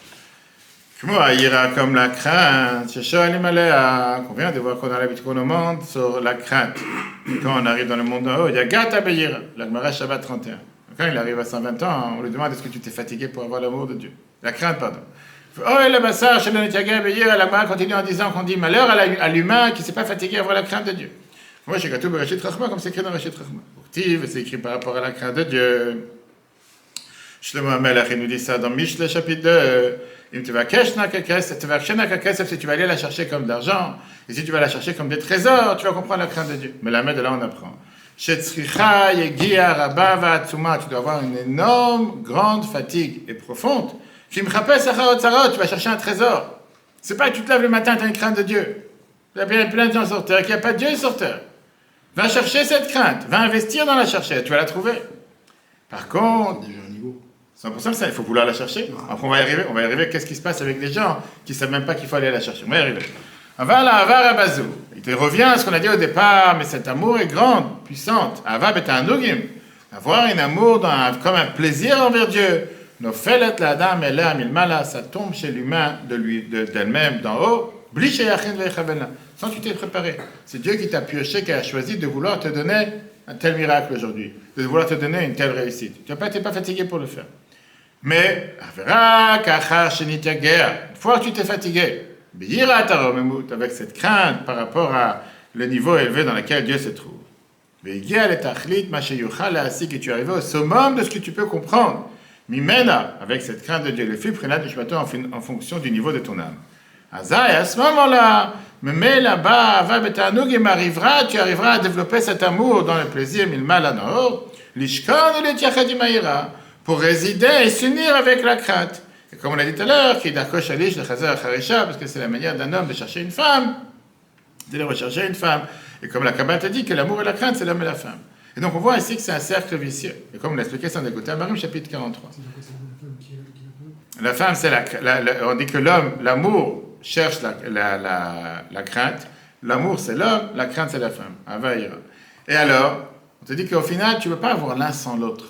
Comme la crainte, qu'on vient de voir qu'on a l'habitude qu'on nous montre sur la crainte. Et quand on arrive dans le monde en haut, il y a Gata Beyira, la Gemara Shabbat 31. Quand il arrive à 120 ans, on lui demande est-ce que tu t'es fatigué pour avoir l'amour de Dieu. La crainte, pardon. Oh, et le Bassar, chez le Netiaga Beyira, la Gemara continue en disant qu'on dit malheur à l'humain qui ne s'est pas fatigué à avoir la crainte de Dieu. Moi, chez Gatou Bereshit Rachma, comme c'est écrit dans Bereshit Rachma. C'est écrit par rapport à la crainte de Dieu. Shlomo Amelach, il nous dit ça dans Mishle, chapitre 2. Si tu vas aller la chercher comme de l'argent, et si tu vas la chercher comme des trésors, tu vas comprendre la crainte de Dieu. Mais la main de là, on apprend. Tu dois avoir une énorme, grande fatigue et profonde. Tu vas chercher un trésor. C'est pas que tu te lèves le matin, tu as une crainte de Dieu. Il y a plein de gens sur terre, qu'il n'y a pas de Dieu sur terre. Va chercher cette crainte, va investir dans la chercher, tu vas la trouver. Par contre, Déjà un niveau. c'est pour ça il faut vouloir la chercher. Après, on va y arriver. Qu'est-ce qui se passe avec les gens qui ne savent même pas qu'il faut aller la chercher? On va y arriver. Il te revient à ce qu'on a dit au départ, mais cet amour est grande, puissante. Ava betanugim. Avoir un amour comme un plaisir envers Dieu. Nofelet la dame et la milmala, ça tombe chez l'humain d'elle-même d'en haut. Sans que tu t'es préparé. C'est Dieu qui t'a pioché, qui a choisi de vouloir te donner un tel miracle aujourd'hui, de vouloir te donner une telle réussite. Tu n'es pas fatigué pour le faire. Mais, une fois que tu t'es fatigué, avec cette crainte par rapport à le niveau élevé dans lequel Dieu se trouve, et tu es arrivé au summum de ce que tu peux comprendre, Mimena, avec cette crainte de Dieu, le fil prénat du Shmato en fonction du niveau de ton âme. Azaï, à ce moment-là, mais là-bas, tu arriveras à développer cet amour dans le plaisir, pour résider et s'unir avec la crainte. Et comme on l'a dit tout à l'heure, parce que c'est la manière d'un homme de chercher une femme, de rechercher une femme. Et comme la Kabbale te dit que l'amour et la crainte, c'est l'homme et la femme. Et donc on voit ici que c'est un cercle vicieux. Et comme on l'a expliqué sans écouter, Marim chapitre 43. La femme, c'est on dit que l'homme, l'amour cherche la crainte. L'amour, c'est l'homme, la crainte, c'est la femme. Avaïra. Et alors, on te dit qu'au final, tu ne peux pas avoir l'un sans l'autre.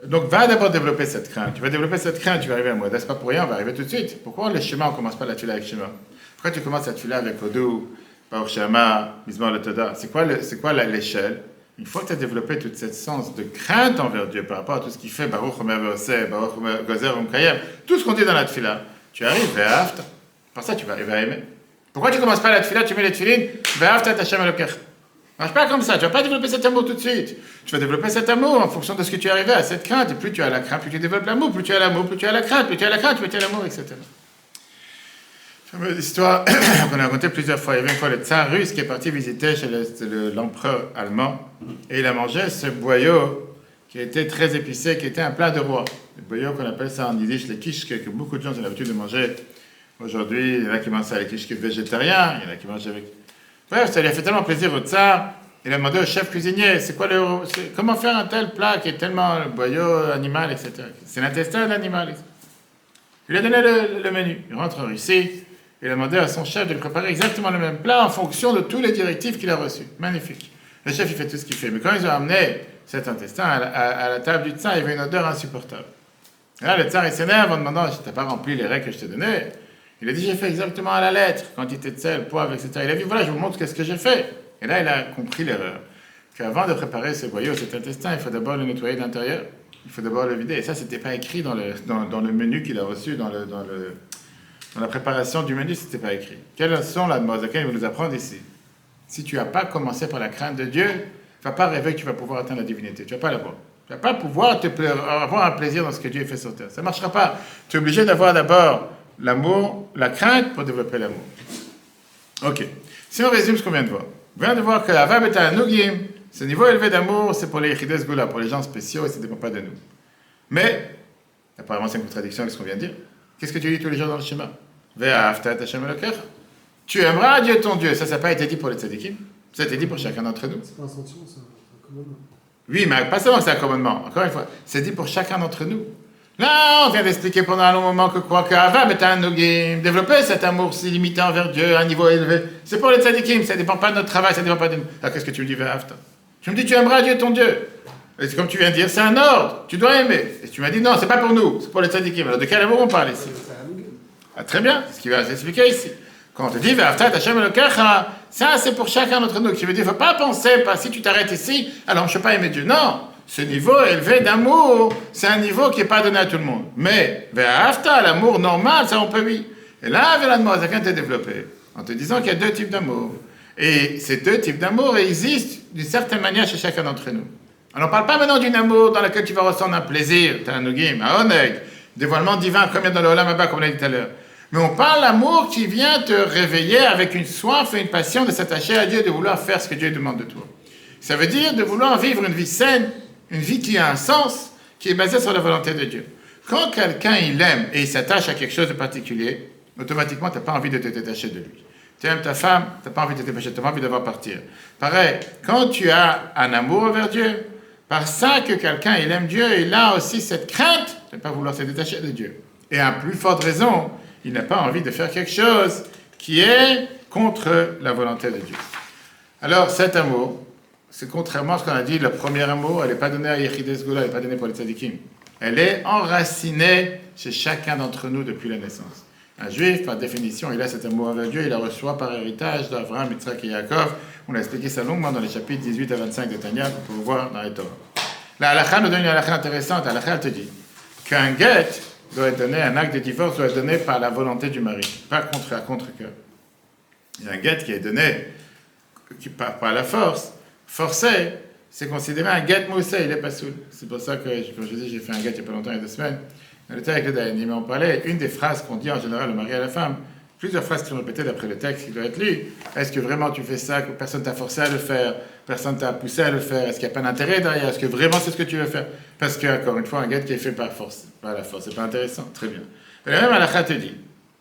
Donc, va d'abord développer cette crainte. Tu vas développer cette crainte, tu vas arriver à moi. C'est pas pour rien, on va arriver tout de suite. Pourquoi les schémas, on ne commence pas la tula avec schéma? Pourquoi tu commences la tula avec Odou, Baruch Shama, Mizmor le Toda? C'est quoi l'échelle? Une fois que tu as développé tout ce sens de crainte envers Dieu par rapport à tout ce qu'il fait, Baruch Omer Ve'oseh, Baruch Gozer Umkayem, tout ce qu'on dit dans la tfila, tu arrives Ve'afta. Par ça, tu vas arriver à aimer. Pourquoi tu ne commences pas la tfila, tu mets les tfilines, Ve'afta et Hashem Elokech? Ça marche pas comme ça, tu ne vas pas développer cet amour tout de suite. Tu vas développer cet amour en fonction de ce que tu es arrivé à, cette crainte. Et plus tu as la crainte, plus tu développes l'amour, plus tu as l'amour, plus tu as la crainte, plus tu as la crainte, plus tu as l'amour, etc. Fameuse histoire qu'on a racontée plusieurs fois. Il y avait une fois le tsar russe qui est parti visiter chez l'empereur allemand et il a mangé ce boyau qui était très épicé, qui était un plat de roi. Le boyau qu'on appelle ça en yiddish les kishke, que beaucoup de gens ont l'habitude de manger aujourd'hui. Il y en a qui mangent ça avec kishke végétarien, il y en a qui mangent avec... Bref, ça lui a fait tellement plaisir au tsar. Il a demandé au chef cuisinier, comment faire un tel plat qui est tellement boyau animal, etc. C'est l'intestin de l'animal. Il a donné le menu. Il rentre en Russie. Il a demandé à son chef de lui préparer exactement le même plat en fonction de tous les directives qu'il a reçues. Magnifique. Le chef, il fait tout ce qu'il fait. Mais quand ils ont amené cet intestin à la table du tsar, il y avait une odeur insupportable. Et là, le tsar, il s'énerve en demandant, je t'ai pas rempli les règles que je t'ai données. Il a dit, j'ai fait exactement à la lettre, quantité de sel, poivre, etc. Il a dit, voilà, je vous montre qu'est-ce que j'ai fait. Et là, il a compris l'erreur. Qu'avant de préparer ce boyau, cet intestin, il faut d'abord le nettoyer de l'intérieur. Il faut d'abord le vider. Et ça, c'était pas écrit dans le menu qu'il a reçu, dans la préparation du menu, ce n'était pas écrit. Quelles sont les Mozaken, il va nous apprendre ici. Si tu n'as pas commencé par la crainte de Dieu, tu ne vas pas rêver que tu vas pouvoir atteindre la divinité. Tu ne vas pas l'avoir. Tu ne vas pas pouvoir avoir un plaisir dans ce que Dieu a fait sur terre. Ça ne marchera pas. Tu es obligé d'avoir d'abord l'amour, la crainte pour développer l'amour. Ok. Si on résume ce qu'on vient de voir. On vient de voir que Ava Beta Nugim, ce niveau élevé d'amour, c'est pour les Yichides Goula, pour les gens spéciaux, et ça ne dépend pas de nous. Mais, apparemment c'est une contradiction avec ce qu'on vient de dire. Qu'est-ce que tu dis tous les jours dans le schéma? Tu aimeras Dieu ton Dieu. Ça n'a pas été dit pour les tzadikim. Ça a été dit pour chacun d'entre nous. C'est pas un sentiment, c'est un commandement. Oui, mais pas seulement que c'est un commandement. Encore une fois, c'est dit pour chacun d'entre nous. Là, on vient d'expliquer pendant un long moment que quoi, qu'Ava, mais t'as un nogim, développer cet amour si limité envers Dieu à un niveau élevé. C'est pour les tzadikim, ça ne dépend pas de notre travail, ça ne dépend pas de nous. Alors qu'est-ce que tu me dis, Ve'afta? Tu me dis, tu aimeras Dieu ton Dieu. Et comme tu viens de dire, c'est un ordre, tu dois aimer. Et tu m'as dit, non, c'est pas pour nous, c'est pour les tzadikim. Alors de quel amour on parle ici? Ah, très bien, c'est ce qu'il va s'expliquer ici. Quand on te dit, ça c'est pour chacun d'entre nous. Qui veut dire, il ne faut pas penser, si tu t'arrêtes ici, alors je ne peux pas aimer Dieu. Non, ce niveau élevé d'amour, c'est un niveau qui n'est pas donné à tout le monde. Mais, l'amour normal, ça on peut oui. Et là, Vélan t'est développé, en te disant qu'il y a deux types d'amour. Et ces deux types d'amour existent d'une certaine manière chez chacun d'entre nous. Alors, on ne parle pas maintenant d'une amour dans lequel tu vas ressentir un plaisir, tu as un nugim, un oneg, dévoilement divin, comme il y a dans le Olam Haba, comme on l'a dit tout à l'heure. Mais on parle d'amour qui vient te réveiller avec une soif et une passion de s'attacher à Dieu, de vouloir faire ce que Dieu demande de toi. Ça veut dire de vouloir vivre une vie saine, une vie qui a un sens, qui est basée sur la volonté de Dieu. Quand quelqu'un il aime et il s'attache à quelque chose de particulier, automatiquement tu n'as pas envie de te détacher de lui. Tu aimes ta femme, tu n'as pas envie de te détacher, tu n'as pas envie de voir partir. Pareil, quand tu as un amour envers Dieu, par ça que quelqu'un il aime Dieu, il a aussi cette crainte de ne pas vouloir se détacher de Dieu. Et à plus forte raison, il n'a pas envie de faire quelque chose qui est contre la volonté de Dieu. Alors cet amour, c'est contrairement à ce qu'on a dit, le premier amour, elle n'est pas donnée à Yechides Goula, elle n'est pas donnée pour les tzadikim. Elle est enracinée chez chacun d'entre nous depuis la naissance. Un juif, par définition, il a cet amour envers Dieu, il la reçoit par héritage d'Avraham, Yitzhak et Yaakov. On a expliqué ça longuement dans les chapitres 18 à 25 de Tanya, qu'on peut voir dans les Torah. La halakha nous donne une halakha intéressante. La halakha, elle te dit qu'un get doit être donné, un acte de divorce doit être donné par la volonté du mari, pas à contre-cœur. Il y a un get qui est donné par la force, forcé, c'est considéré un get moussé, il est pas soul. C'est pour ça que, comme je dis, j'ai fait un get il n'y a pas longtemps, il y a 2 semaines. Dans le texte avec le Dayanim, mais on parlait, une des phrases qu'on dit en général au mari et à la femme, plusieurs phrases qui sont répétées d'après le texte qui doit être lu. Est-ce que vraiment tu fais ça, que personne t'a forcé à le faire, personne t'a poussé à le faire, est-ce qu'il n'y a pas d'intérêt derrière, est-ce que vraiment c'est ce que tu veux faire? Parce que, encore une fois, un get qui est fait par force, par la force, c'est pas intéressant, très bien. Et la même halakha te dit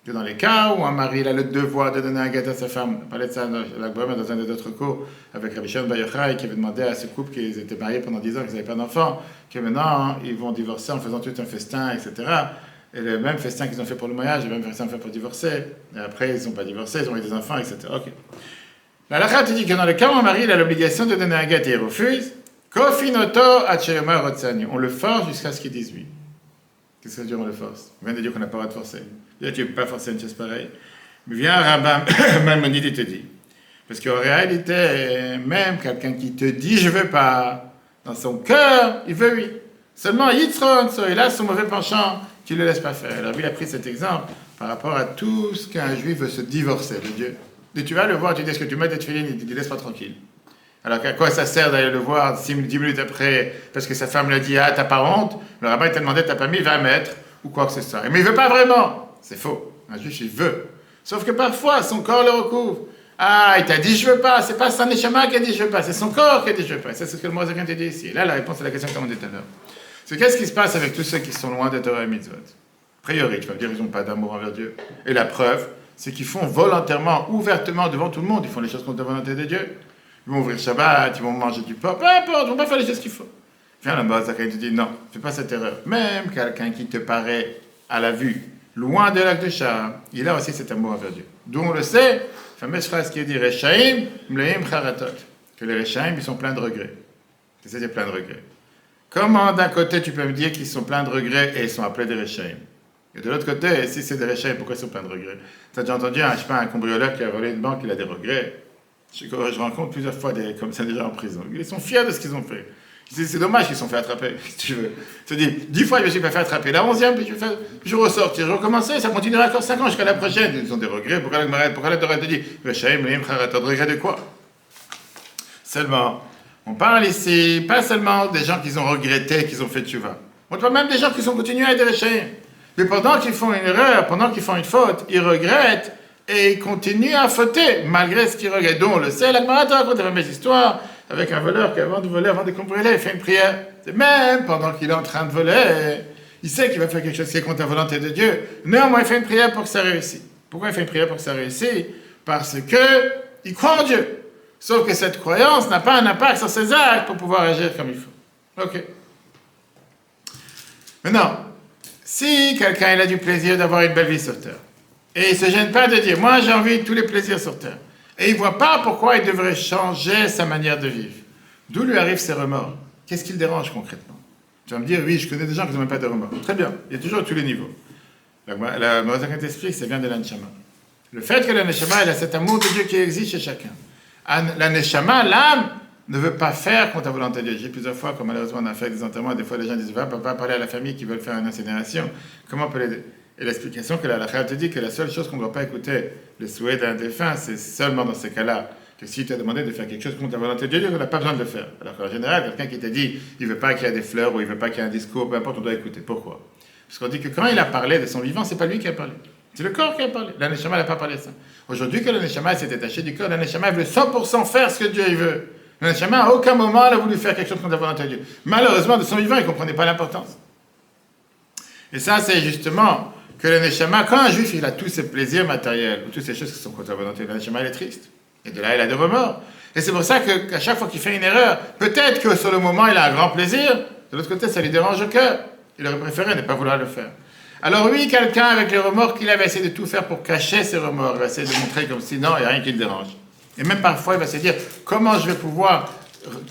que dans les cas où un mari il a le devoir de donner un get à sa femme, on parlait de ça dans un des autres cours, avec Rabbi Shimon Bar Yochai, qui avait demandé à ce couple qui étaient mariés pendant 10 ans, qu'ils n'avaient pas d'enfants, que maintenant ils vont divorcer en faisant tout un festin, etc. Et le même festin qu'ils ont fait pour le mariage, le même festin fait pour divorcer, et après ils n'ont pas divorcé, ils ont eu des enfants, etc. Ok. La halakha te dit que dans le cas où un mari il a l'obligation de donner un get et il refuse, Kofinoto acheyoma rotsani. On le force jusqu'à ce qu'il dise oui. Qu'est-ce que ça veut dire on le force? On vient de dire qu'on n'a pas le droit de forcer. Là, tu ne peux pas forcer une chose pareille. Mais viens un rabbin, Maïmonide, il te dit. Parce qu'en réalité, même quelqu'un qui te dit je veux pas, dans son cœur, il veut oui. Seulement, Yitzron, il a son mauvais penchant, tu ne le laisses pas faire. Alors, il a pris cet exemple par rapport à tout ce qu'un juif veut se divorcer de Dieu. Et tu vas le voir, tu dis est-ce que tu mets des tefilines, il te dit laisse pas tranquille. Alors à quoi ça sert d'aller le voir 10 minutes après, parce que sa femme lui a dit ah t'as pas honte, le rabbin t'a demandé t'as pas mis 20 mètres, ou quoi que ce soit. Mais il veut pas vraiment. C'est faux. Un juif il veut. Sauf que parfois, son corps le recouvre. Ah, il t'a dit je veux pas, c'est pas son neshama qui a dit je veux pas, c'est son corps qui a dit je veux pas. C'est ce que le Mozakin t'a dit ici. Et là, la réponse à la question qu'on m'a dit tout à l'heure. C'est qu'est-ce qui se passe avec tous ceux qui sont loin de Torah et Mitzvot? A priori, tu vas me dire, ils n'ont pas d'amour envers Dieu. Et la preuve, c'est qu'ils font volontairement, ouvertement, devant tout le monde, ils font les choses contre la volonté de Dieu. Ils vont ouvrir Shabbat, ils vont manger du porc, peu importe, ils vont pas faire les choses qu'il faut. Viens là-bas, Zacharie te dit, non, fais pas cette erreur. Même quelqu'un qui te paraît, à la vue, loin de l'acte de Shah, il a aussi cet amour envers Dieu. D'où on le sait, la fameuse phrase qui dit, Rechaim, mleim charatot, que les Rechaim, ils sont pleins de regrets. C'est-à-dire plein de regrets. Comment d'un côté tu peux me dire qu'ils sont pleins de regrets et ils sont appelés des Rechaim? Et de l'autre côté, si c'est des Rechaim, pourquoi ils sont pleins de regrets? Tu as déjà entendu un cambrioleur qui a volé une banque, il a des regrets. Je rencontre plusieurs fois comme ça des gens en prison. Ils sont fiers de ce qu'ils ont fait. C'est dommage qu'ils se sont fait attraper, si tu veux. Je te dis, 10 fois je me suis pas fait attraper. La 11e, puis je ressors, je recommence, ça continuera encore 5 ans jusqu'à la prochaine. Ils ont des regrets. Pourquoi la Torah te dit, Rechaim, mleim charatot, regrets de quoi? Seulement, on parle ici, pas seulement des gens qui ont regretté, qui ont fait tchouva. On parle même des gens qui sont continués à être des Rechaim. Mais pendant qu'ils font une erreur, pendant qu'ils font une faute, ils regrettent et ils continuent à fauter, malgré ce qu'ils regrettent. Donc on le sait, la Gemara raconte la fameuse histoire avec un voleur qui, avant de voler, avant de cambrioler, il fait une prière. Et même pendant qu'il est en train de voler, il sait qu'il va faire quelque chose qui est contre la volonté de Dieu. Néanmoins, il fait une prière pour que ça réussisse. Pourquoi il fait une prière pour que ça réussisse? Parce qu'il croit en Dieu. Sauf que cette croyance n'a pas un impact sur ses actes pour pouvoir agir comme il faut. Ok. Maintenant, si quelqu'un il a du plaisir d'avoir une belle vie sur terre, et il ne se gêne pas de dire, moi j'ai envie de tous les plaisirs sur terre, et il ne voit pas pourquoi il devrait changer sa manière de vivre, d'où lui arrivent ses remords? Qu'est-ce qui le dérange concrètement? Tu vas me dire, oui, je connais des gens qui n'ont même pas de remords. Très bien, il y a toujours à tous les niveaux. La Mozakin t'explique, ça vient de l'Aneshama. Le fait que l'Aneshama, elle a cet amour de Dieu qui existe chez chacun. L'Aneshama, l'âme, ne veut pas faire contre la volonté de Dieu. J'ai plusieurs fois, comme malheureusement on a fait des enterrements, des fois les gens disent, va papa parler à la famille qui veulent faire une incinération. Comment on peut l'aider? Et l'explication que la halakha te dit que la seule chose qu'on ne doit pas écouter, le souhait d'un défunt, c'est seulement dans ces cas-là, que si tu as demandé de faire quelque chose contre la volonté de Dieu, on n'a pas besoin de le faire. Alors qu'en général, quelqu'un qui t'a dit, il ne veut pas qu'il y ait des fleurs ou il ne veut pas qu'il y ait un discours, peu importe, on doit écouter. Pourquoi? Parce qu'on dit que quand il a parlé de son vivant, c'est pas lui qui a parlé. C'est le corps qui a parlé. L'Aneshama n'a pas parlé de ça. Aujourd'hui que l'Aneshama s'est détaché du corps, l'Aneshama veut 100% faire ce que Dieu veut. L'Aneshama, à aucun moment, elle a voulu faire quelque chose contre la volonté de Dieu. Malheureusement, de son vivant, il ne comprenait pas l'importance. Et ça, c'est justement que l'Aneshama, quand un juif, il a tous ses plaisirs matériels, ou toutes ces choses qui sont contre la volonté de l'Aneshama, il est triste. Et de là, il a des remords. Et c'est pour ça qu'à chaque fois qu'il fait une erreur, peut-être que sur le moment, il a un grand plaisir, de l'autre côté, ça lui dérange au cœur. Il aurait préféré ne pas vouloir le faire. Alors oui, quelqu'un avec les remords qu'il avait essayé de tout faire pour cacher ses remords, il va essayer de montrer comme si non, il n'y a rien qui le dérange. Et même parfois, il va se dire, comment je vais pouvoir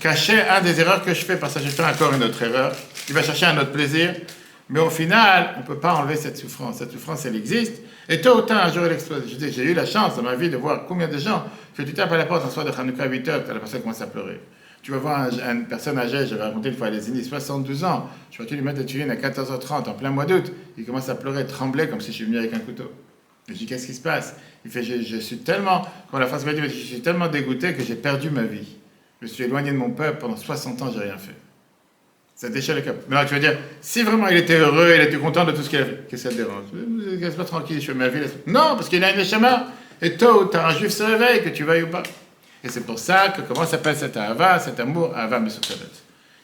cacher un des erreurs que je fais, parce que je fais encore une autre erreur. Il va chercher un autre plaisir. Mais au final, on ne peut pas enlever cette souffrance. Cette souffrance, elle existe. Et tôt ou tard, un jour, elle explose. Je dis, j'ai eu la chance dans ma vie de voir combien de gens que tu tapes à la porte un soir de Hanouka à 8 heures, que la personne commence à pleurer. Tu vas voir une personne âgée, j'avais raconté une fois à Lézini, 72 ans, je vais lui mettre de tuer à 14h30 en plein mois d'août, il commence à pleurer, trembler comme si je suis venu avec un couteau. Je dis, qu'est-ce qui se passe? Il fait, je suis tellement, comme la phrase m'a dit, je suis tellement dégoûté que j'ai perdu ma vie. Je me suis éloigné de mon peuple, pendant 60 ans, j'ai rien fait. Ça déchire le cœur. Maintenant, tu vas dire, si vraiment il était heureux, il était content de tout ce qu'il a fait, qu'est-ce que ça te dérange? Laisse-moi tranquille, je fais ma vie. Non, parce qu'il a une neshama. Et tôt ou tard, un juif se réveille, que tu veuilles ou pas. Et c'est pour ça que, comment s'appelle cet ahava, cet amour, ahava mesuteret.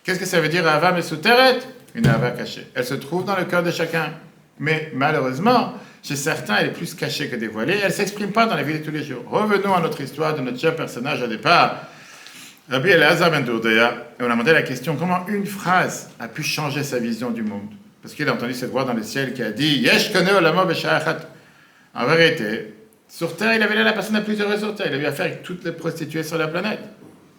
Qu'est-ce que ça veut dire ahava mesuteret? Une ahava cachée. Elle se trouve dans le cœur de chacun. Mais malheureusement, chez certains, elle est plus cachée que dévoilée. Elle ne s'exprime pas dans la vie de tous les jours. Revenons à notre histoire de notre cher personnage au départ. Rabbi Elazar ben Dourdaya, et on a demandé la question, comment une phrase a pu changer sa vision du monde? Parce qu'il a entendu cette voix dans le ciel qui a dit, Yesh kone olamo b'sha'achat. En vérité, sur Terre, il avait là la personne la plus heureuse sur Terre. Il avait affaire avec toutes les prostituées sur la planète.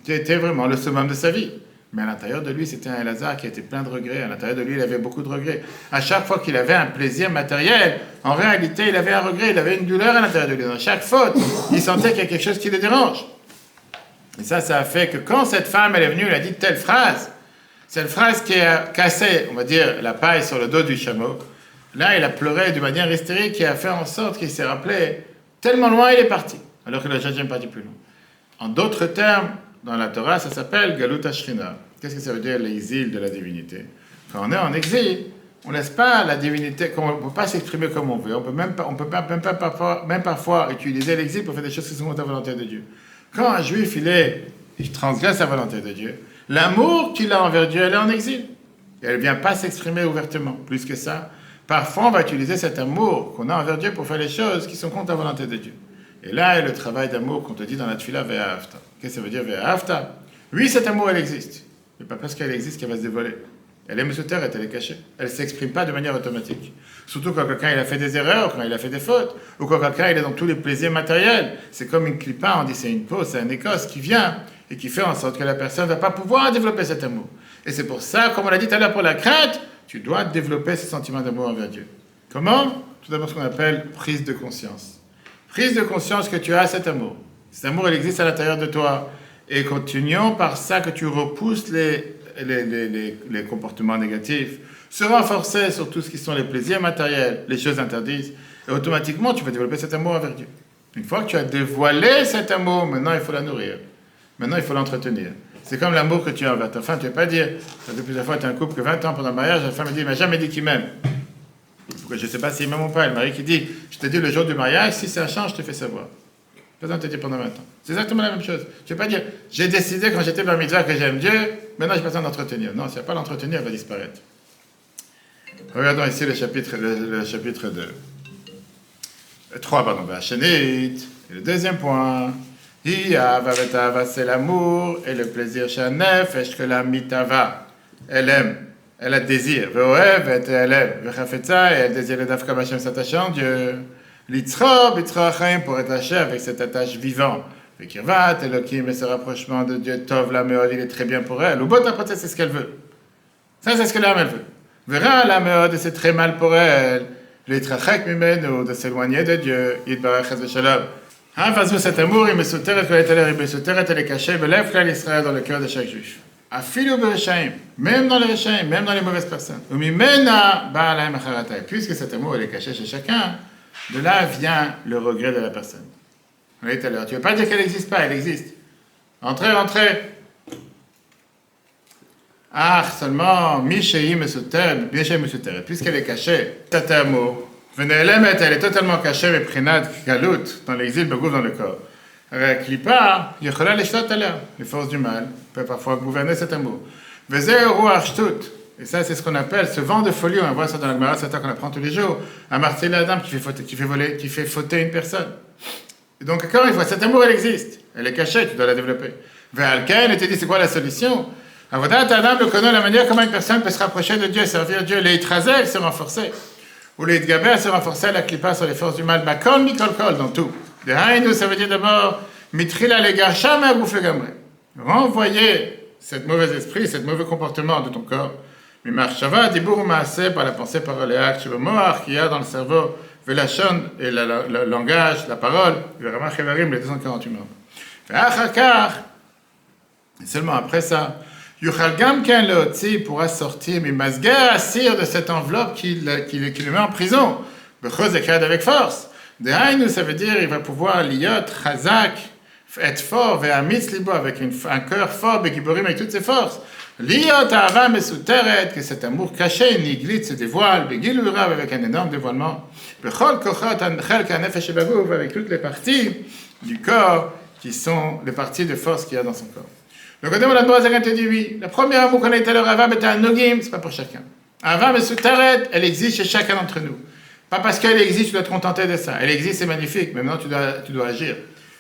C'était vraiment le summum de sa vie. Mais à l'intérieur de lui, c'était un Elazar qui était plein de regrets. À l'intérieur de lui, il avait beaucoup de regrets. À chaque fois qu'il avait un plaisir matériel, en réalité, il avait un regret, il avait une douleur à l'intérieur de lui. Dans chaque faute, il sentait qu'il y a quelque chose qui le dérange. Et ça a fait que quand cette femme, elle est venue, elle a dit telle phrase, cette phrase qui a cassé, on va dire, la paille sur le dos du chameau, là, il a pleuré d'une manière hystérique qui a fait en sorte qu'il s'est rappelé tellement loin il est parti, alors que le deuxième parti plus loin. En d'autres termes, dans la Torah, ça s'appelle Galut Ashrina. Qu'est-ce que ça veut dire, l'exil de la divinité? Quand on est en exil, On ne laisse pas la divinité, on ne peut pas s'exprimer comme on veut. On peut même parfois utiliser l'exil pour faire des choses qui sont contre la volonté de Dieu. Quand un juif, il transgresse la volonté de Dieu, l'amour qu'il a envers Dieu, elle est en exil. Et elle ne vient pas s'exprimer ouvertement. Plus que ça, parfois on va utiliser cet amour qu'on a envers Dieu pour faire les choses qui sont contre la volonté de Dieu. Et là est le travail d'amour qu'on te dit dans la Tfila Ve'ahavta. Qu'est-ce que ça veut dire Ve'ahavta? Oui, cet amour, elle existe. Mais pas parce qu'elle existe qu'elle va se dévoiler. Elle est sous terre et elle est cachée. Elle ne s'exprime pas de manière automatique. Surtout quand quelqu'un il a fait des erreurs, quand il a fait des fautes, ou quand quelqu'un il est dans tous les plaisirs matériels. C'est comme une clipa, on dit c'est une peau, c'est un écosse qui vient et qui fait en sorte que la personne ne va pas pouvoir développer cet amour. Et c'est pour ça, comme on l'a dit tout à l'heure pour la crainte, tu dois développer ce sentiment d'amour envers Dieu. Comment? Tout d'abord ce qu'on appelle prise de conscience. Prise de conscience que tu as cet amour. Cet amour, il existe à l'intérieur de toi. Et continuons par ça que tu repousses les comportements négatifs, se renforcer sur tout ce qui sont les plaisirs matériels, les choses interdites, et automatiquement tu vas développer cet amour envers Dieu. Une fois que tu as dévoilé cet amour, maintenant il faut la nourrir, maintenant il faut l'entretenir. C'est comme l'amour que tu as envers ta femme, tu ne vas pas dire, ça fait plusieurs fois tu es un couple que 20 ans pendant le mariage, la femme me dit, il m'a jamais dit qu'il m'aime. Je ne sais pas s'il m'aime ou pas, le mari qui dit, je te dis le jour du mariage, si ça change, je te fais savoir. Pas besoin de te dire pendant 20 ans. C'est exactement la même chose. Tu ne vas pas dire, j'ai décidé quand j'étais bar mitzvah que j'aime Dieu, maintenant j'ai pas besoin d'entretenir. Non, si tu n'as pas l'entretenir, elle va disparaître. Regardons ici le chapitre 3, pardon, Vachenit. Et le deuxième point, c'est l'amour et le plaisir chez Nefesh que la mitava. Elle aime, elle a désir. Ve'ohev, et elle aime. Ve'chafetza, et elle désire le dafka b'Hashem s'attachant Dieu. L'itzra, b'itzra chaim, pour être attaché avec cette attache vivant. Vekirvat, Elohim, et ce rapprochement de Dieu, Tov, la méode, il est très bien pour elle. Ou bon, après, c'est ce qu'elle veut. Ça, c'est ce que l'âme, elle veut. Verra la méode, et c'est très mal pour elle. L'itrachek mimenu, de s'éloigner de Dieu. Yidbarach et shalom. Hein, face cet amour, il me sauterait, elle est cachée, me lève là l'Israël dans le cœur de chaque juif. Afilu be'reshaim, même dans les reshaim, même dans les mauvaises personnes. Ou mimena, ba'alaim acharatai. Puisque cet amour, il est caché chez chacun, de là vient le regret de la personne. On l'a dit tout à l'heure. Tu ne veux pas dire qu'elle n'existe pas, elle existe. Entrez. Ah, seulement, Mishéim et Soter, puisqu'elle est cachée, cet amour, venez elle est totalement cachée, mais prinat, galut, dans l'exil, begouf dans le corps. Klipa, Yechola Leshtot alea, les forces du mal peuvent parfois gouverner cet amour. Vezeh ruach shtut. Et ça, c'est ce qu'on appelle ce vent de folie. On voit ça dans la Gemara, c'est ça qu'on apprend tous les jours. Un martyr Adam qui fait fauter une personne. Et donc, encore une fois, cet amour, elle existe. Elle est cachée, tu dois la développer. Ve'alken, et tu dis, c'est quoi la solution? Avodat Adam le connaît la manière comment une personne peut se rapprocher de Dieu, servir Dieu. L'eitrazel, se renforcer. Ou l'eitgaber, se renforcer, la klipa sur les forces du mal. Bakol, mikol kol, dans tout. Dehainu, ça veut dire d'abord, mitrila lega, shama gouf le gamre. Renvoyer cet mauvais esprit, cet mauvais comportement de ton corps. Mimarshava, dibur maaseh, par la pensée, parole et acte, le moach qu'il y a dans le cerveau, velachon, et le langage, la parole, le ramach evarim, les 248 membres. Ve'achakar, et seulement après ça, yuchal gam ken leotzi pourra sortir, mimasger assir de cette enveloppe qui le met en prison. Bechose ekad avec force. Dehainu, ça veut dire, il va pouvoir liot, chazak, être fort, ve'amitz libo, avec un cœur fort, begiborim, avec toutes ses forces. Liot ahava mesuteret, que cet amour caché, niglit, se dévoile, begilul rav, avec un énorme dévoilement. Bechol kochot anchel kanefesh ebagouv, avec toutes les parties du corps qui sont les parties de force qu'il y a dans son corps. Le côté où la Boazak te dit oui. La première amour qu'on a été à l'heure, Ava, était un nogim, c'est pas pour chacun. Ava mesuteret, elle existe chez chacun d'entre nous. Pas parce qu'elle existe, tu dois te contenter de ça. Elle existe, c'est magnifique, mais maintenant tu dois agir.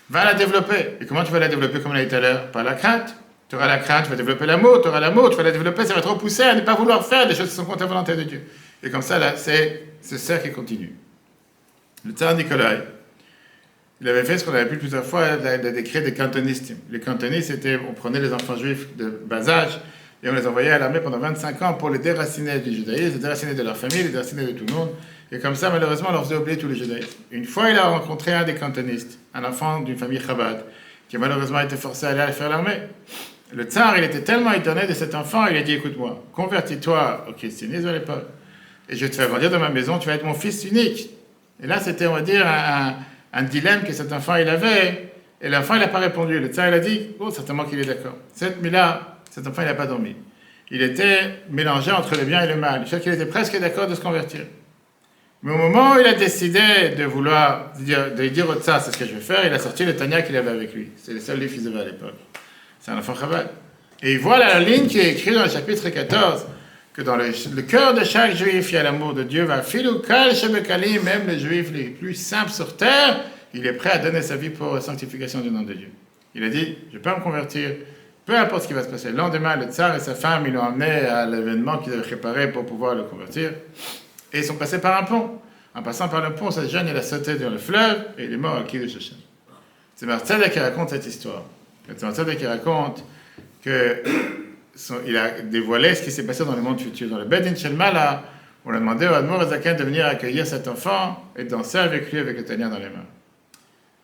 Va la développer. Et comment tu vas la développer comme on l'a dit tout à l'heure? Par la crainte. Tu auras la crainte, tu vas développer l'amour, tu auras l'amour, tu vas la développer, ça va te repousser à ne pas vouloir faire des choses qui sont contre la volonté de Dieu. Et comme ça, là, c'est ce cercle qui continue. Le tsar Nikolai, il avait fait ce qu'on avait pu plusieurs fois, il a décrit des cantonistes. Les cantonistes, c'était, on prenait les enfants juifs de bas âge et on les envoyait à l'armée pendant 25 ans pour les déraciner du judaïsme, les déraciner de leur famille, les déraciner de tout le monde. Et comme ça, malheureusement, on leur faisait oublier tout le judaïsme. Une fois, il a rencontré un des cantonistes, un enfant d'une famille Chabad, qui a malheureusement été forcé à aller faire l'armée. Le tsar, il était tellement étonné de cet enfant, il a dit, écoute-moi, convertis-toi au christianisme à l'époque, et je vais te faire grandir dans ma maison, tu vas être mon fils unique. Et là, c'était, on va dire, un dilemme que cet enfant, il avait, et l'enfant, il n'a pas répondu. Le tsar, il a dit, oh, certainement qu'il est d'accord. Cette nuit-là, cet enfant, il n'a pas dormi. il était mélangé entre le bien et le mal. Il fait qu'il était presque d'accord de se convertir. Mais au moment où il a décidé de vouloir dire au tsar, c'est ce que je vais faire, il a sorti le Tanya qu'il avait avec lui. C'est le seul livre qu'il avait à l'époque. C'est un enfant Chabad. Et il voit la ligne qui est écrite dans le chapitre 14, que dans le cœur de chaque juif, il y a l'amour de Dieu. Même les juifs les plus simples sur terre, il est prêt à donner sa vie pour la sanctification du nom de Dieu. Il a dit, je ne vais pas me convertir, peu importe ce qui va se passer. Le lendemain, le tsar et sa femme, ils l'ont emmené à l'événement qu'ils avaient préparé pour pouvoir le convertir. Et ils sont passés par un pont. En passant par le pont, ce jeune, il a sauté dans le fleuve et il est mort à Kiddush Hashem. C'est Martzadeh qui raconte cette histoire. C'est Martzadeh qui raconte qu'il a dévoilé ce qui s'est passé dans le monde futur. Dans le Bedin Shel Mala, on a demandé au Admor Azaken de venir accueillir cet enfant et danser avec lui avec le Tanya dans les mains.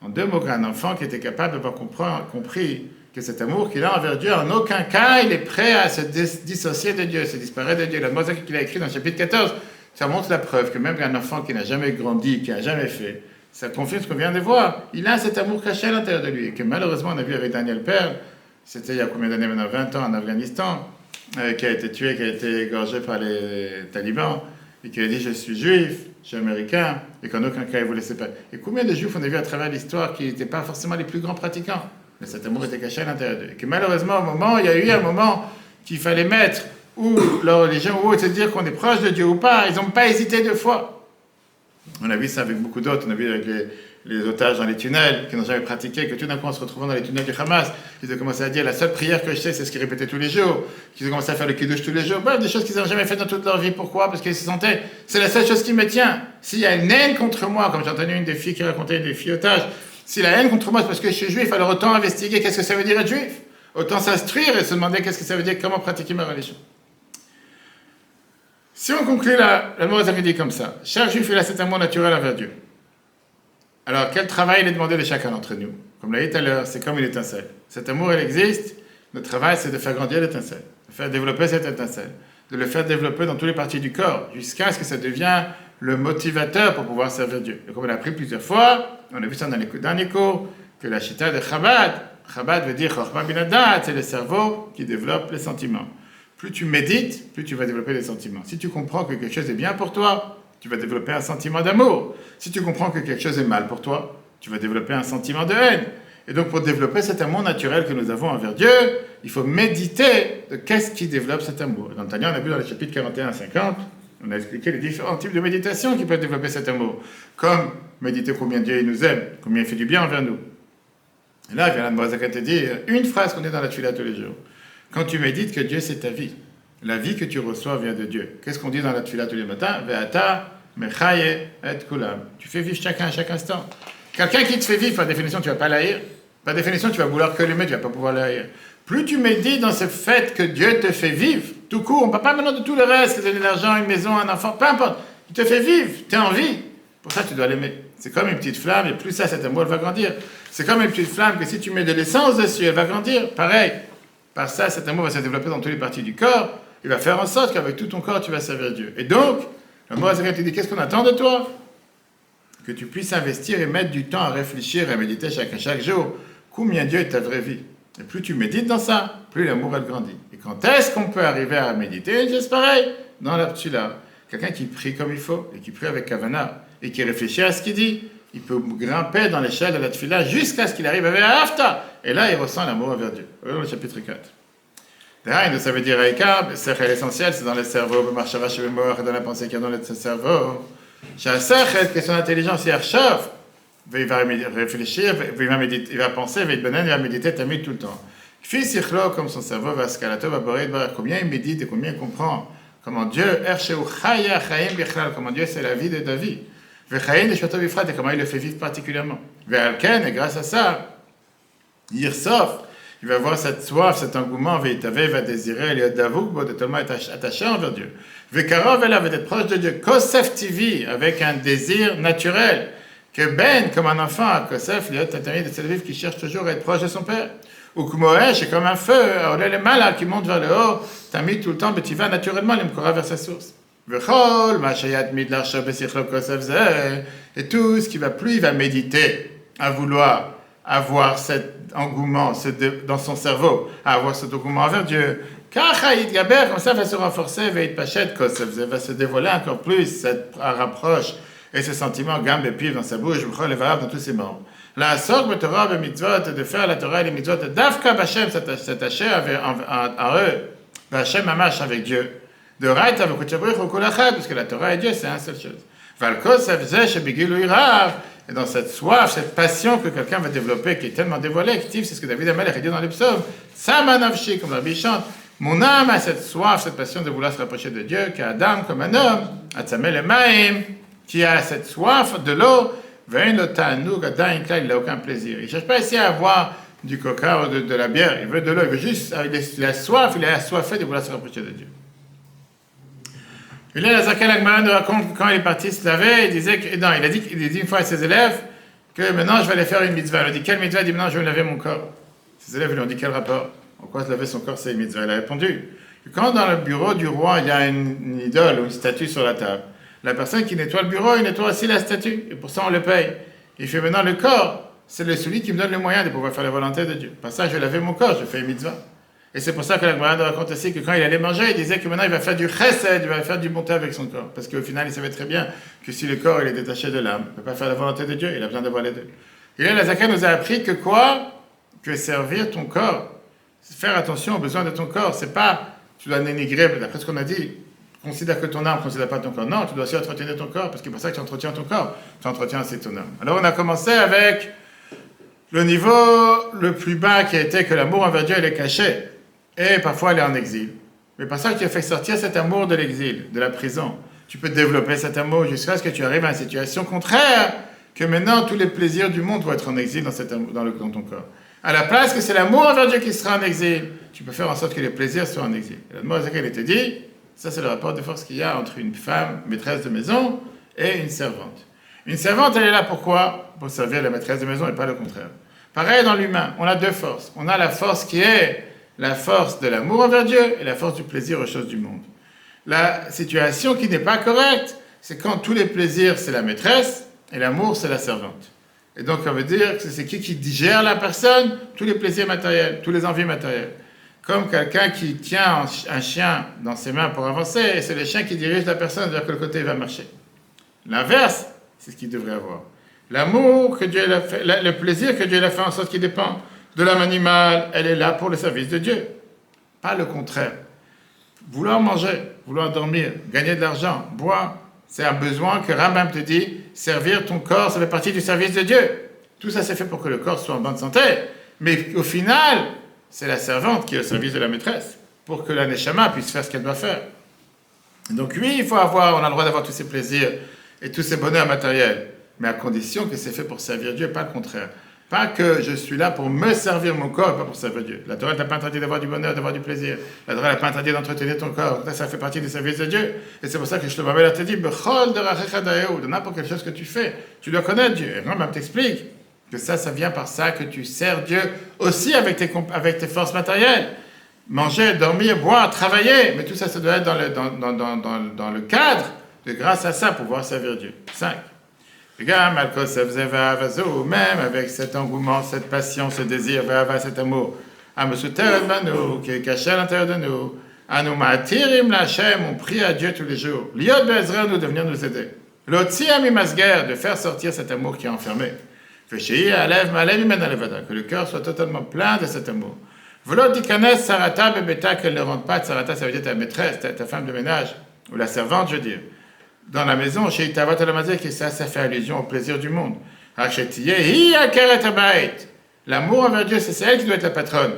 En deux mots, un enfant qui était capable d'avoir compris que cet amour qu'il a envers Dieu, en aucun cas, il est prêt à se dissocier de Dieu, se disparaître de Dieu. L'Admor Azaken qu'il a écrit dans le chapitre 14, ça montre la preuve que même un enfant qui n'a jamais grandi, qui n'a jamais fait, ça confirme ce qu'on vient de voir. Il a cet amour caché à l'intérieur de lui, et que malheureusement on a vu avec Daniel Perl, c'était il y a combien d'années maintenant, 20 ans en Afghanistan, qui a été tué, qui a été égorgé par les talibans, et qui a dit je suis juif, je suis américain, et qu'en aucun cas il voulait séparer. Et combien de juifs on a vu à travers l'histoire qui n'étaient pas forcément les plus grands pratiquants, mais cet amour était caché à l'intérieur d'eux. Et que malheureusement, il y a eu un moment qu'il fallait mettre ou leur religion, ou se dire qu'on est proche de Dieu ou pas, ils n'ont pas hésité deux fois. On a vu ça avec beaucoup d'autres, on a vu avec les otages dans les tunnels, qui n'ont jamais pratiqué, que tout d'un coup en se retrouvant dans les tunnels du Hamas, ils ont commencé à dire la seule prière que je sais, c'est ce qu'ils répétaient tous les jours, qu'ils ont commencé à faire le kiddush tous les jours, des choses qu'ils n'ont jamais fait dans toute leur vie. Pourquoi? Parce qu'ils se sentaient, c'est la seule chose qui me tient. S'il y a une haine contre moi, comme j'ai entendu une des filles qui racontait des filles otages, si la haine contre moi c'est parce que je suis juif, alors autant investiguer qu'est-ce que ça veut dire être juif, autant s'instruire et se demander qu'est-ce que ça veut dire, comment pratiquer ma religion. Si on conclut la Moïse dit comme ça, chaque juif il a cet amour naturel envers Dieu. Alors quel travail il est demandé de chacun d'entre nous? Comme l'a dit tout à l'heure, c'est comme une étincelle. Cet amour il existe, notre travail c'est de faire grandir l'étincelle, de faire développer cette étincelle, de le faire développer dans toutes les parties du corps, jusqu'à ce que ça devienne le motivateur pour pouvoir servir Dieu. Et comme on a appris plusieurs fois, on a vu ça dans les derniers cours, que la chita de Chabad veut dire Chochma bin Hadat, c'est le cerveau qui développe les sentiments. Plus tu médites, plus tu vas développer des sentiments. Si tu comprends que quelque chose est bien pour toi, tu vas développer un sentiment d'amour. Si tu comprends que quelque chose est mal pour toi, tu vas développer un sentiment de haine. Et donc, pour développer cet amour naturel que nous avons envers Dieu, il faut méditer de qu'est-ce qui développe cet amour. Dans le Tanya, on a vu dans les chapitres 41 à 50, on a expliqué les différents types de méditation qui peuvent développer cet amour. Comme méditer combien Dieu nous aime, combien il fait du bien envers nous. Et là, il vient l'Admor Azaken te dire une phrase qu'on est dans la tefila tous les jours. Quand tu médites que Dieu c'est ta vie, la vie que tu reçois vient de Dieu. Qu'est-ce qu'on dit dans la tefila tous les matins? Ve'ata mechaye et kulam. Tu fais vivre chacun à chaque instant. Quelqu'un qui te fait vivre, par définition, tu ne vas pas l'haïr. Par définition, tu vas vouloir que l'aimer, tu ne vas pas pouvoir l'haïr. Plus tu médites dans ce fait que Dieu te fait vivre, tout court, on ne parle pas maintenant de tout le reste, que donner de l'argent, une maison, un enfant, peu importe. Il te fait vivre, tu es en vie. Pour ça, tu dois l'aimer. C'est comme une petite flamme, et plus ça, cet amour, elle va grandir. C'est comme une petite flamme que si tu mets de l'essence dessus, elle va grandir. Pareil. Par ça, cet amour va se développer dans toutes les parties du corps. Il va faire en sorte qu'avec tout ton corps, tu vas servir Dieu. Et donc, le mot Azaken te dit, qu'est-ce qu'on attend de toi? Que tu puisses investir et mettre du temps à réfléchir et à méditer chaque jour. Combien Dieu est ta vraie vie? Et plus tu médites dans ça, plus l'amour, elle grandit. Et quand est-ce qu'on peut arriver à méditer? C'est pareil, dans la ptula. Quelqu'un qui prie comme il faut, et qui prie avec kavana, et qui réfléchit à ce qu'il dit, il peut grimper dans l'échelle de la tefila jusqu'à ce qu'il arrive à Hafta. Et là, il ressent l'amour envers Dieu. Voilà le chapitre 4. D'ailleurs, ça veut dire Aïka, c'est l'essentiel, c'est dans le cerveau, dans la pensée qu'il y a dans le cerveau. Que son intelligence est archav, il va réfléchir, il va penser, il va méditer tamid tout le temps. Comme son cerveau va scalato, va combien il médite et combien il comprend. Comment Dieu, comment Dieu c'est la vie de ta vie. Et comment il le fait vivre particulièrement. Et grâce à ça, il va avoir cette soif, cet engouement, il va désirer, il est de tellement attaché envers Dieu. Vekarov, elle va être proche de Dieu. Kosef TV, avec un désir naturel. Que comme un enfant à Kosef, il est un de cette vie qui cherche toujours à être proche de son père. Ou Kumoesh, c'est comme un feu, les malades qui montent vers le haut, t'as mis tout le temps, mais tu vas naturellement, il me vers sa source. Et tout ce qui va plus, il va méditer, à vouloir avoir cet engouement dans son cerveau, à avoir cet engouement envers Dieu. Kacha yitgaber, comme ça va se renforcer, va se dévoiler encore plus cette rapproche et ce sentiment gamme et piv dans sa bouche, dans tous ses membres. La sorte de Torah et mitzvot, de faire la Torah et les mitzvot, d'Afka Bachem, s'attacher à eux, Bachem Mamash avec Dieu. De Raïta, parce que la Torah et Dieu, c'est une seule chose. Valkos, et dans cette soif, cette passion que quelqu'un va développer, qui est tellement dévoilée, c'est ce que David Amalek a dit dans les psaumes, Samanavshi, comme Rabbi chante, mon âme a cette soif, cette passion de vouloir se rapprocher de Dieu, qu'Adam, comme un homme, Atzamel et Maïm, qui a cette soif de l'eau, il n'a aucun plaisir. Il ne cherche pas ici à avoir du coca ou de la bière, il veut de l'eau, il veut juste, il a soif, il est assoiffé de vouloir se rapprocher de Dieu. Il est la Zakel Agmara nous raconte que quand il est parti se laver, il a dit une fois à ses élèves que maintenant je vais aller faire une mitzvah. Il a dit quelle mitzvah? Il dit maintenant je vais laver mon corps. Ses élèves lui ont dit quel rapport? Pourquoi se laver son corps c'est une mitzvah? Il a répondu que quand dans le bureau du roi il y a une idole ou une statue sur la table, la personne qui nettoie le bureau, il nettoie aussi la statue et pour ça on le paye. Il fait maintenant le corps, c'est celui qui me donne le moyen de pouvoir faire la volonté de Dieu. Par ça je vais laver mon corps, je fais une mitzvah. Et c'est pour ça que la Gemara nous raconte aussi que quand il allait manger, il disait que maintenant il va faire du chesed, il va faire du bonté avec son corps. Parce qu'au final, il savait très bien que si le corps il est détaché de l'âme, il ne peut pas faire la volonté de Dieu, il a besoin d'avoir les deux. Et là, la Zaka nous a appris que quoi? Que servir ton corps, faire attention aux besoins de ton corps, c'est pas, tu dois dénigrer, d'après ce qu'on a dit, considère que ton âme ne considère pas ton corps. Non, tu dois aussi entretenir ton corps, parce que c'est pour ça que tu entretiens ton corps, tu entretiens aussi ton âme. Alors on a commencé avec le niveau le plus bas qui a été que l'amour envers Dieu il est caché. Et parfois, elle est en exil. Mais par ça, tu as fait sortir cet amour de l'exil, de la prison. Tu peux développer cet amour jusqu'à ce que tu arrives à une situation contraire, que maintenant, tous les plaisirs du monde vont être en exil dans ton corps. À la place que c'est l'amour envers Dieu qui sera en exil, tu peux faire en sorte que les plaisirs soient en exil. Et la demande qu'elle était dit, ça c'est le rapport de force qu'il y a entre une femme, maîtresse de maison, et une servante. Une servante, elle est là pourquoi? Pour servir la maîtresse de maison et pas le contraire. Pareil dans l'humain, on a deux forces. On a la force qui est la force de l'amour envers Dieu et la force du plaisir aux choses du monde. La situation qui n'est pas correcte, c'est quand tous les plaisirs, c'est la maîtresse et l'amour, c'est la servante. Et donc, on veut dire que c'est qui digère la personne? Tous les plaisirs matériels, tous les envies matérielles. Comme quelqu'un qui tient un chien dans ses mains pour avancer, et c'est le chien qui dirige la personne vers quel côté il va marcher. L'inverse, c'est ce qu'il devrait avoir. L'amour que Dieu a fait, le plaisir que Dieu a fait en sorte qu'il dépend de l'âme animale, elle est là pour le service de Dieu. Pas le contraire. Vouloir manger, vouloir dormir, gagner de l'argent, boire, c'est un besoin que Rambam te dit, servir ton corps, ça fait partie du service de Dieu. Tout ça, c'est fait pour que le corps soit en bonne santé. Mais au final, c'est la servante qui est au service de la maîtresse, pour que la neshama puisse faire ce qu'elle doit faire. Donc oui, on a le droit d'avoir tous ces plaisirs et tous ces bonheurs matériels, mais à condition que c'est fait pour servir Dieu, pas le contraire. Pas que je suis là pour me servir mon corps, pas pour servir Dieu. La Torah n'a pas interdit d'avoir du bonheur, d'avoir du plaisir. La Torah n'a pas interdit d'entretenir ton corps. Ça fait partie du service de Dieu. Et c'est pour ça que Shlomo Amela te dit, de n'importe quelle chose que tu fais, tu dois connaître Dieu. Et Rambam t'explique que ça vient par ça que tu sers Dieu aussi avec tes forces matérielles. Manger, dormir, boire, travailler. Mais tout ça, ça doit être dans le cadre de grâce à ça pouvoir servir Dieu. 5. Même avec cet engouement, cette passion, ce désir, cet amour, qui est caché à l'intérieur de nous, on prie à Dieu tous les jours, de venir nous aider, de faire sortir cet amour qui est enfermé, que le cœur soit totalement plein de cet amour. Qu'elle ne rentre pas, Sarata, ça veut dire ta maîtresse, ta femme de ménage, ou la servante, je veux dire. Dans la maison, chez Itavat Alamazé, que ça fait allusion au plaisir du monde. L'amour envers Dieu, c'est elle qui doit être la patronne.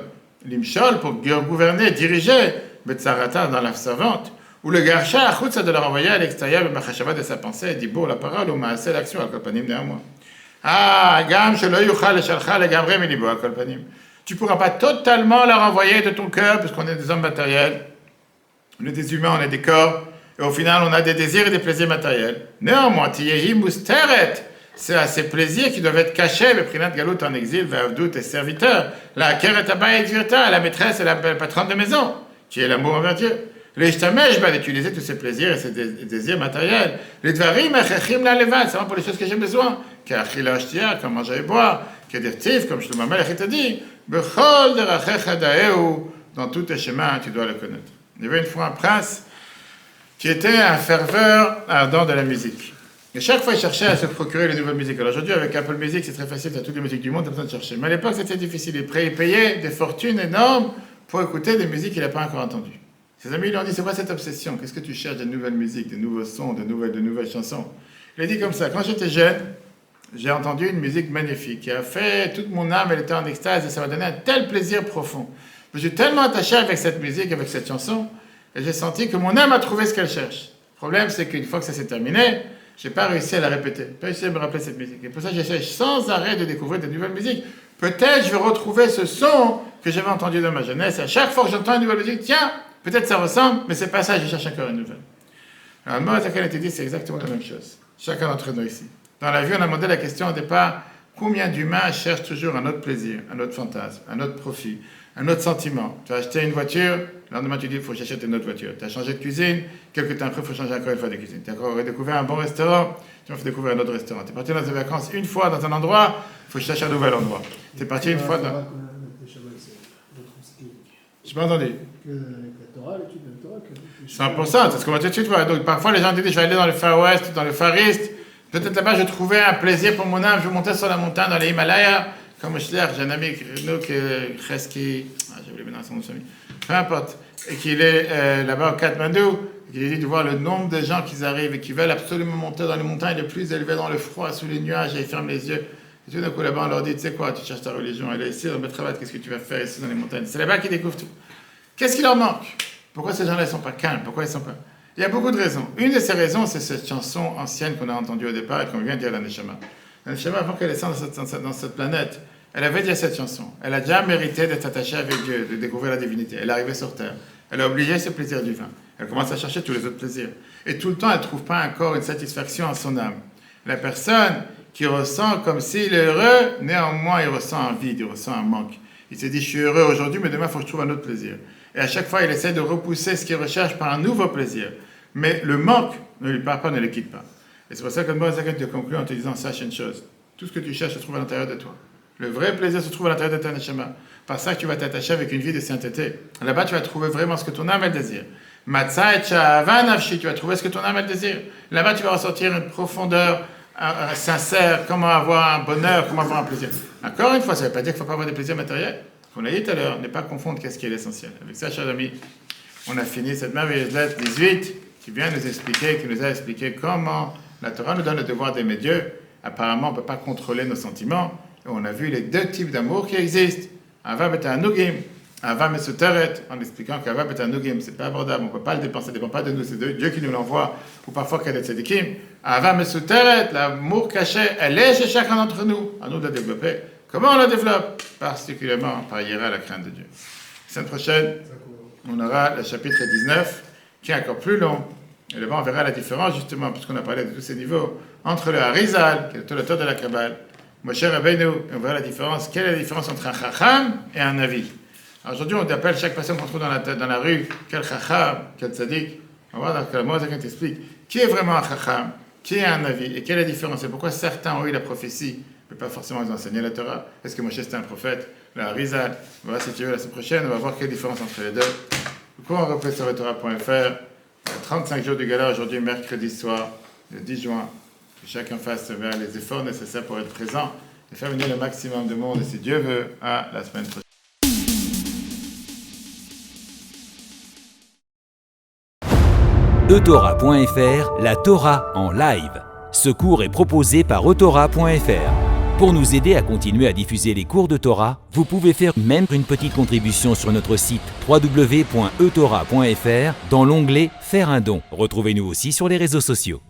L'imshol, pour gouverner, diriger, Betsarata dans la servante. Ou le Garsha, ça de la renvoyer à l'extérieur, le Machashava de sa pensée, dit bon, la parole, ou Maasé, l'action, à Kolpanim néanmoins. Gam, Shelo Yuchal, Shalcha, le Gamre, Milibo, à Kolpanim. Tu ne pourras pas totalement la renvoyer de ton cœur, puisqu'on est des hommes matériels. On est des humains, on est des corps. Et au final, on a des désirs et des plaisirs matériels. Néanmoins, c'est à ces plaisirs qui doivent être cachés, mais Prinat Galout en exil, Vavdout et serviteur. La Keret Abayet Virta, la maîtresse et la patronne de maison, qui est l'amour envers Dieu. Les Ishtamesh, d'utiliser tous ces plaisirs et ces désirs matériels. Les Dvarim, Echechim la Levad, c'est vraiment pour les choses que j'ai besoin. Car comme manger et boire, Kedirtiv, comme Shlomo Melech t'a dit, Bechol derachecha daeu, dans tous tes chemins, tu dois le connaître. Il y avait une fois un prince qui était un ferveur ardent de la musique. Et chaque fois, il cherchait à se procurer les nouvelles musiques. Alors aujourd'hui, avec Apple Music, c'est très facile, tu as toutes les musiques du monde, tu n'as pas besoin de chercher. Mais à l'époque, c'était difficile. Il payait des fortunes énormes pour écouter des musiques qu'il n'a pas encore entendues. Ses amis lui ont dit, c'est quoi cette obsession? Qu'est-ce que tu cherches? Des nouvelles musiques, des nouveaux sons, de nouvelles chansons. Il a dit comme ça, quand j'étais jeune, j'ai entendu une musique magnifique qui a fait toute mon âme, elle était en extase et ça m'a donné un tel plaisir profond. Je suis tellement attaché avec cette musique, avec cette chanson, et j'ai senti que mon âme a trouvé ce qu'elle cherche. Le problème, c'est qu'une fois que ça s'est terminé, je n'ai pas réussi à la répéter, pas réussi à me rappeler cette musique. Et pour ça, j'essaie sans arrêt de découvrir de nouvelles musiques. Peut-être je vais retrouver ce son que j'avais entendu dans ma jeunesse. Et à chaque fois que j'entends une nouvelle musique, tiens, peut-être ça ressemble, mais c'est pas ça, je cherche encore une nouvelle. Alors, le mot à été dit, c'est exactement la même chose. Chacun d'entre nous ici. Dans la vie, on a demandé la question au départ, combien d'humains cherchent toujours un autre plaisir, un autre fantasme, un autre profit, un autre sentiment? Tu as acheté une voiture, le lendemain tu dis, il faut que j'achète une autre voiture. Tu as changé de cuisine, quelques temps après, il faut changer encore une fois de cuisine. Tu as encore redécouvert un bon restaurant, tu vas découvrir un autre restaurant. Tu es parti dans des vacances une fois dans un endroit, il faut que je cherche un nouvel endroit. Tu es parti une fois dans... Je n'ai pas entendu. 100%, c'est ce qu'on va tout de suite voir. Donc parfois les gens disent, je vais aller dans le Far West, dans le Far East. Peut-être là-bas, je trouvais un plaisir pour mon âme. Je montais sur la montagne dans les Himalayas. Comme Schler, j'ai un ami, nous, qui est Kreski, j'ai oublié maintenant son nom de famille, peu importe, et qu'il est là-bas au Katmandou, il dit de voir le nombre de gens qui arrivent et qui veulent absolument monter dans les montagnes les plus élevées dans le froid, sous les nuages, et ils ferment les yeux. Et tout d'un coup, là-bas, on leur dit, tu sais quoi, tu cherches ta religion, elle est ici, dans notre travail, qu'est-ce que tu vas faire ici dans les montagnes? C'est là-bas qu'ils découvrent tout. Qu'est-ce qui leur manque? Pourquoi ces gens-là ne sont pas calmes? Pourquoi ils ne sont pas... Il y a beaucoup de raisons. Une de ces raisons, c'est cette chanson ancienne qu'on a entendue au départ et qu'on vient de dire à la Neshama. La Neshama, avant qu'elle descende dans cette planète, elle avait dit cette chanson. Elle a déjà mérité d'être attachée avec Dieu, de découvrir la divinité. Elle est arrivée sur terre. Elle a oublié ce plaisir divin. Elle commence à chercher tous les autres plaisirs. Et tout le temps, elle ne trouve pas encore une satisfaction en son âme. La personne qui ressent comme s'il est heureux, néanmoins, il ressent un vide, il ressent un manque. Il s'est dit, je suis heureux aujourd'hui, mais demain, il faut que je trouve un autre plaisir. Et à chaque fois, il essaie de repousser ce qu'il recherche par un nouveau plaisir. Mais le manque ne lui part pas, ne le quitte pas. Et c'est pour ça que Moïse te conclut en te disant, sache une chose, tout ce que tu cherches se trouve à l'intérieur de toi. Le vrai plaisir se trouve à l'intérieur de ta neshama. Par ça que tu vas t'attacher avec une vie de sainteté. Là-bas, tu vas trouver vraiment ce que ton âme elle désire. Matzah et sha'ava nafshi, tu vas trouver ce que ton âme elle désire. Là-bas, tu vas ressortir une profondeur sincère, comment avoir un bonheur, comment avoir un plaisir. Encore une fois, ça ne veut pas dire qu'il ne faut pas avoir des plaisirs matériels. Comme on l'a dit tout à l'heure, ne pas confondre qu'est-ce qui est l'essentiel. Avec ça, chers amis, on a fini cette merveilleuse lettre 18 qui vient nous expliquer, qui nous a expliqué comment la Torah nous donne le devoir d'aimer Dieu. Apparemment, on ne peut pas contrôler nos sentiments. Et on a vu les deux types d'amour qui existent. Ava betanugim, ava mesuteret, en expliquant qu'ava betanugim, c'est pas abordable, on ne peut pas le dépenser, ça ne dépend pas de nous, c'est Dieu qui nous l'envoie, ou parfois qu'il y a des tzadikim. Ava mesuteret, l'amour caché, elle est chez chacun d'entre nous, à nous de la développer. Comment on la développe? Particulièrement par ira à la crainte de Dieu. La semaine prochaine, on aura le chapitre 19, qui est encore plus long. Et là-bas, on verra la différence, justement, puisqu'on a parlé de tous ces niveaux, entre le Harizal, qui est l'auteur de la Kabbale, Moshe Rabbeinu, et on verra la différence. Quelle est la différence entre un Chacham et un Navi? Alors aujourd'hui, on appelle chaque personne qu'on trouve dans la rue, quel Chacham, quel Tzadik. On va voir dans le mot qui t'explique qui est vraiment un Chacham, qui est un Navi, et quelle est la différence, et pourquoi certains ont eu la prophétie, mais pas forcément ils ont enseigné la Torah. Est-ce que Moshe c'était un prophète? Le Harizal, on va voir si tu veux la semaine prochaine, on va voir quelle différence entre les deux. Du coup, on reprend sur Torah.fr. 35 jours du gala aujourd'hui, mercredi soir, le 10 juin. Que chacun fasse les efforts nécessaires pour être présent et faire venir le maximum de monde, et si Dieu veut, à la semaine prochaine. Eutora.fr, la Torah en live. Ce cours est proposé par Eutora.fr. Pour nous aider à continuer à diffuser les cours de Torah, vous pouvez faire même une petite contribution sur notre site www.eutora.fr dans l'onglet « Faire un don ». Retrouvez-nous aussi sur les réseaux sociaux.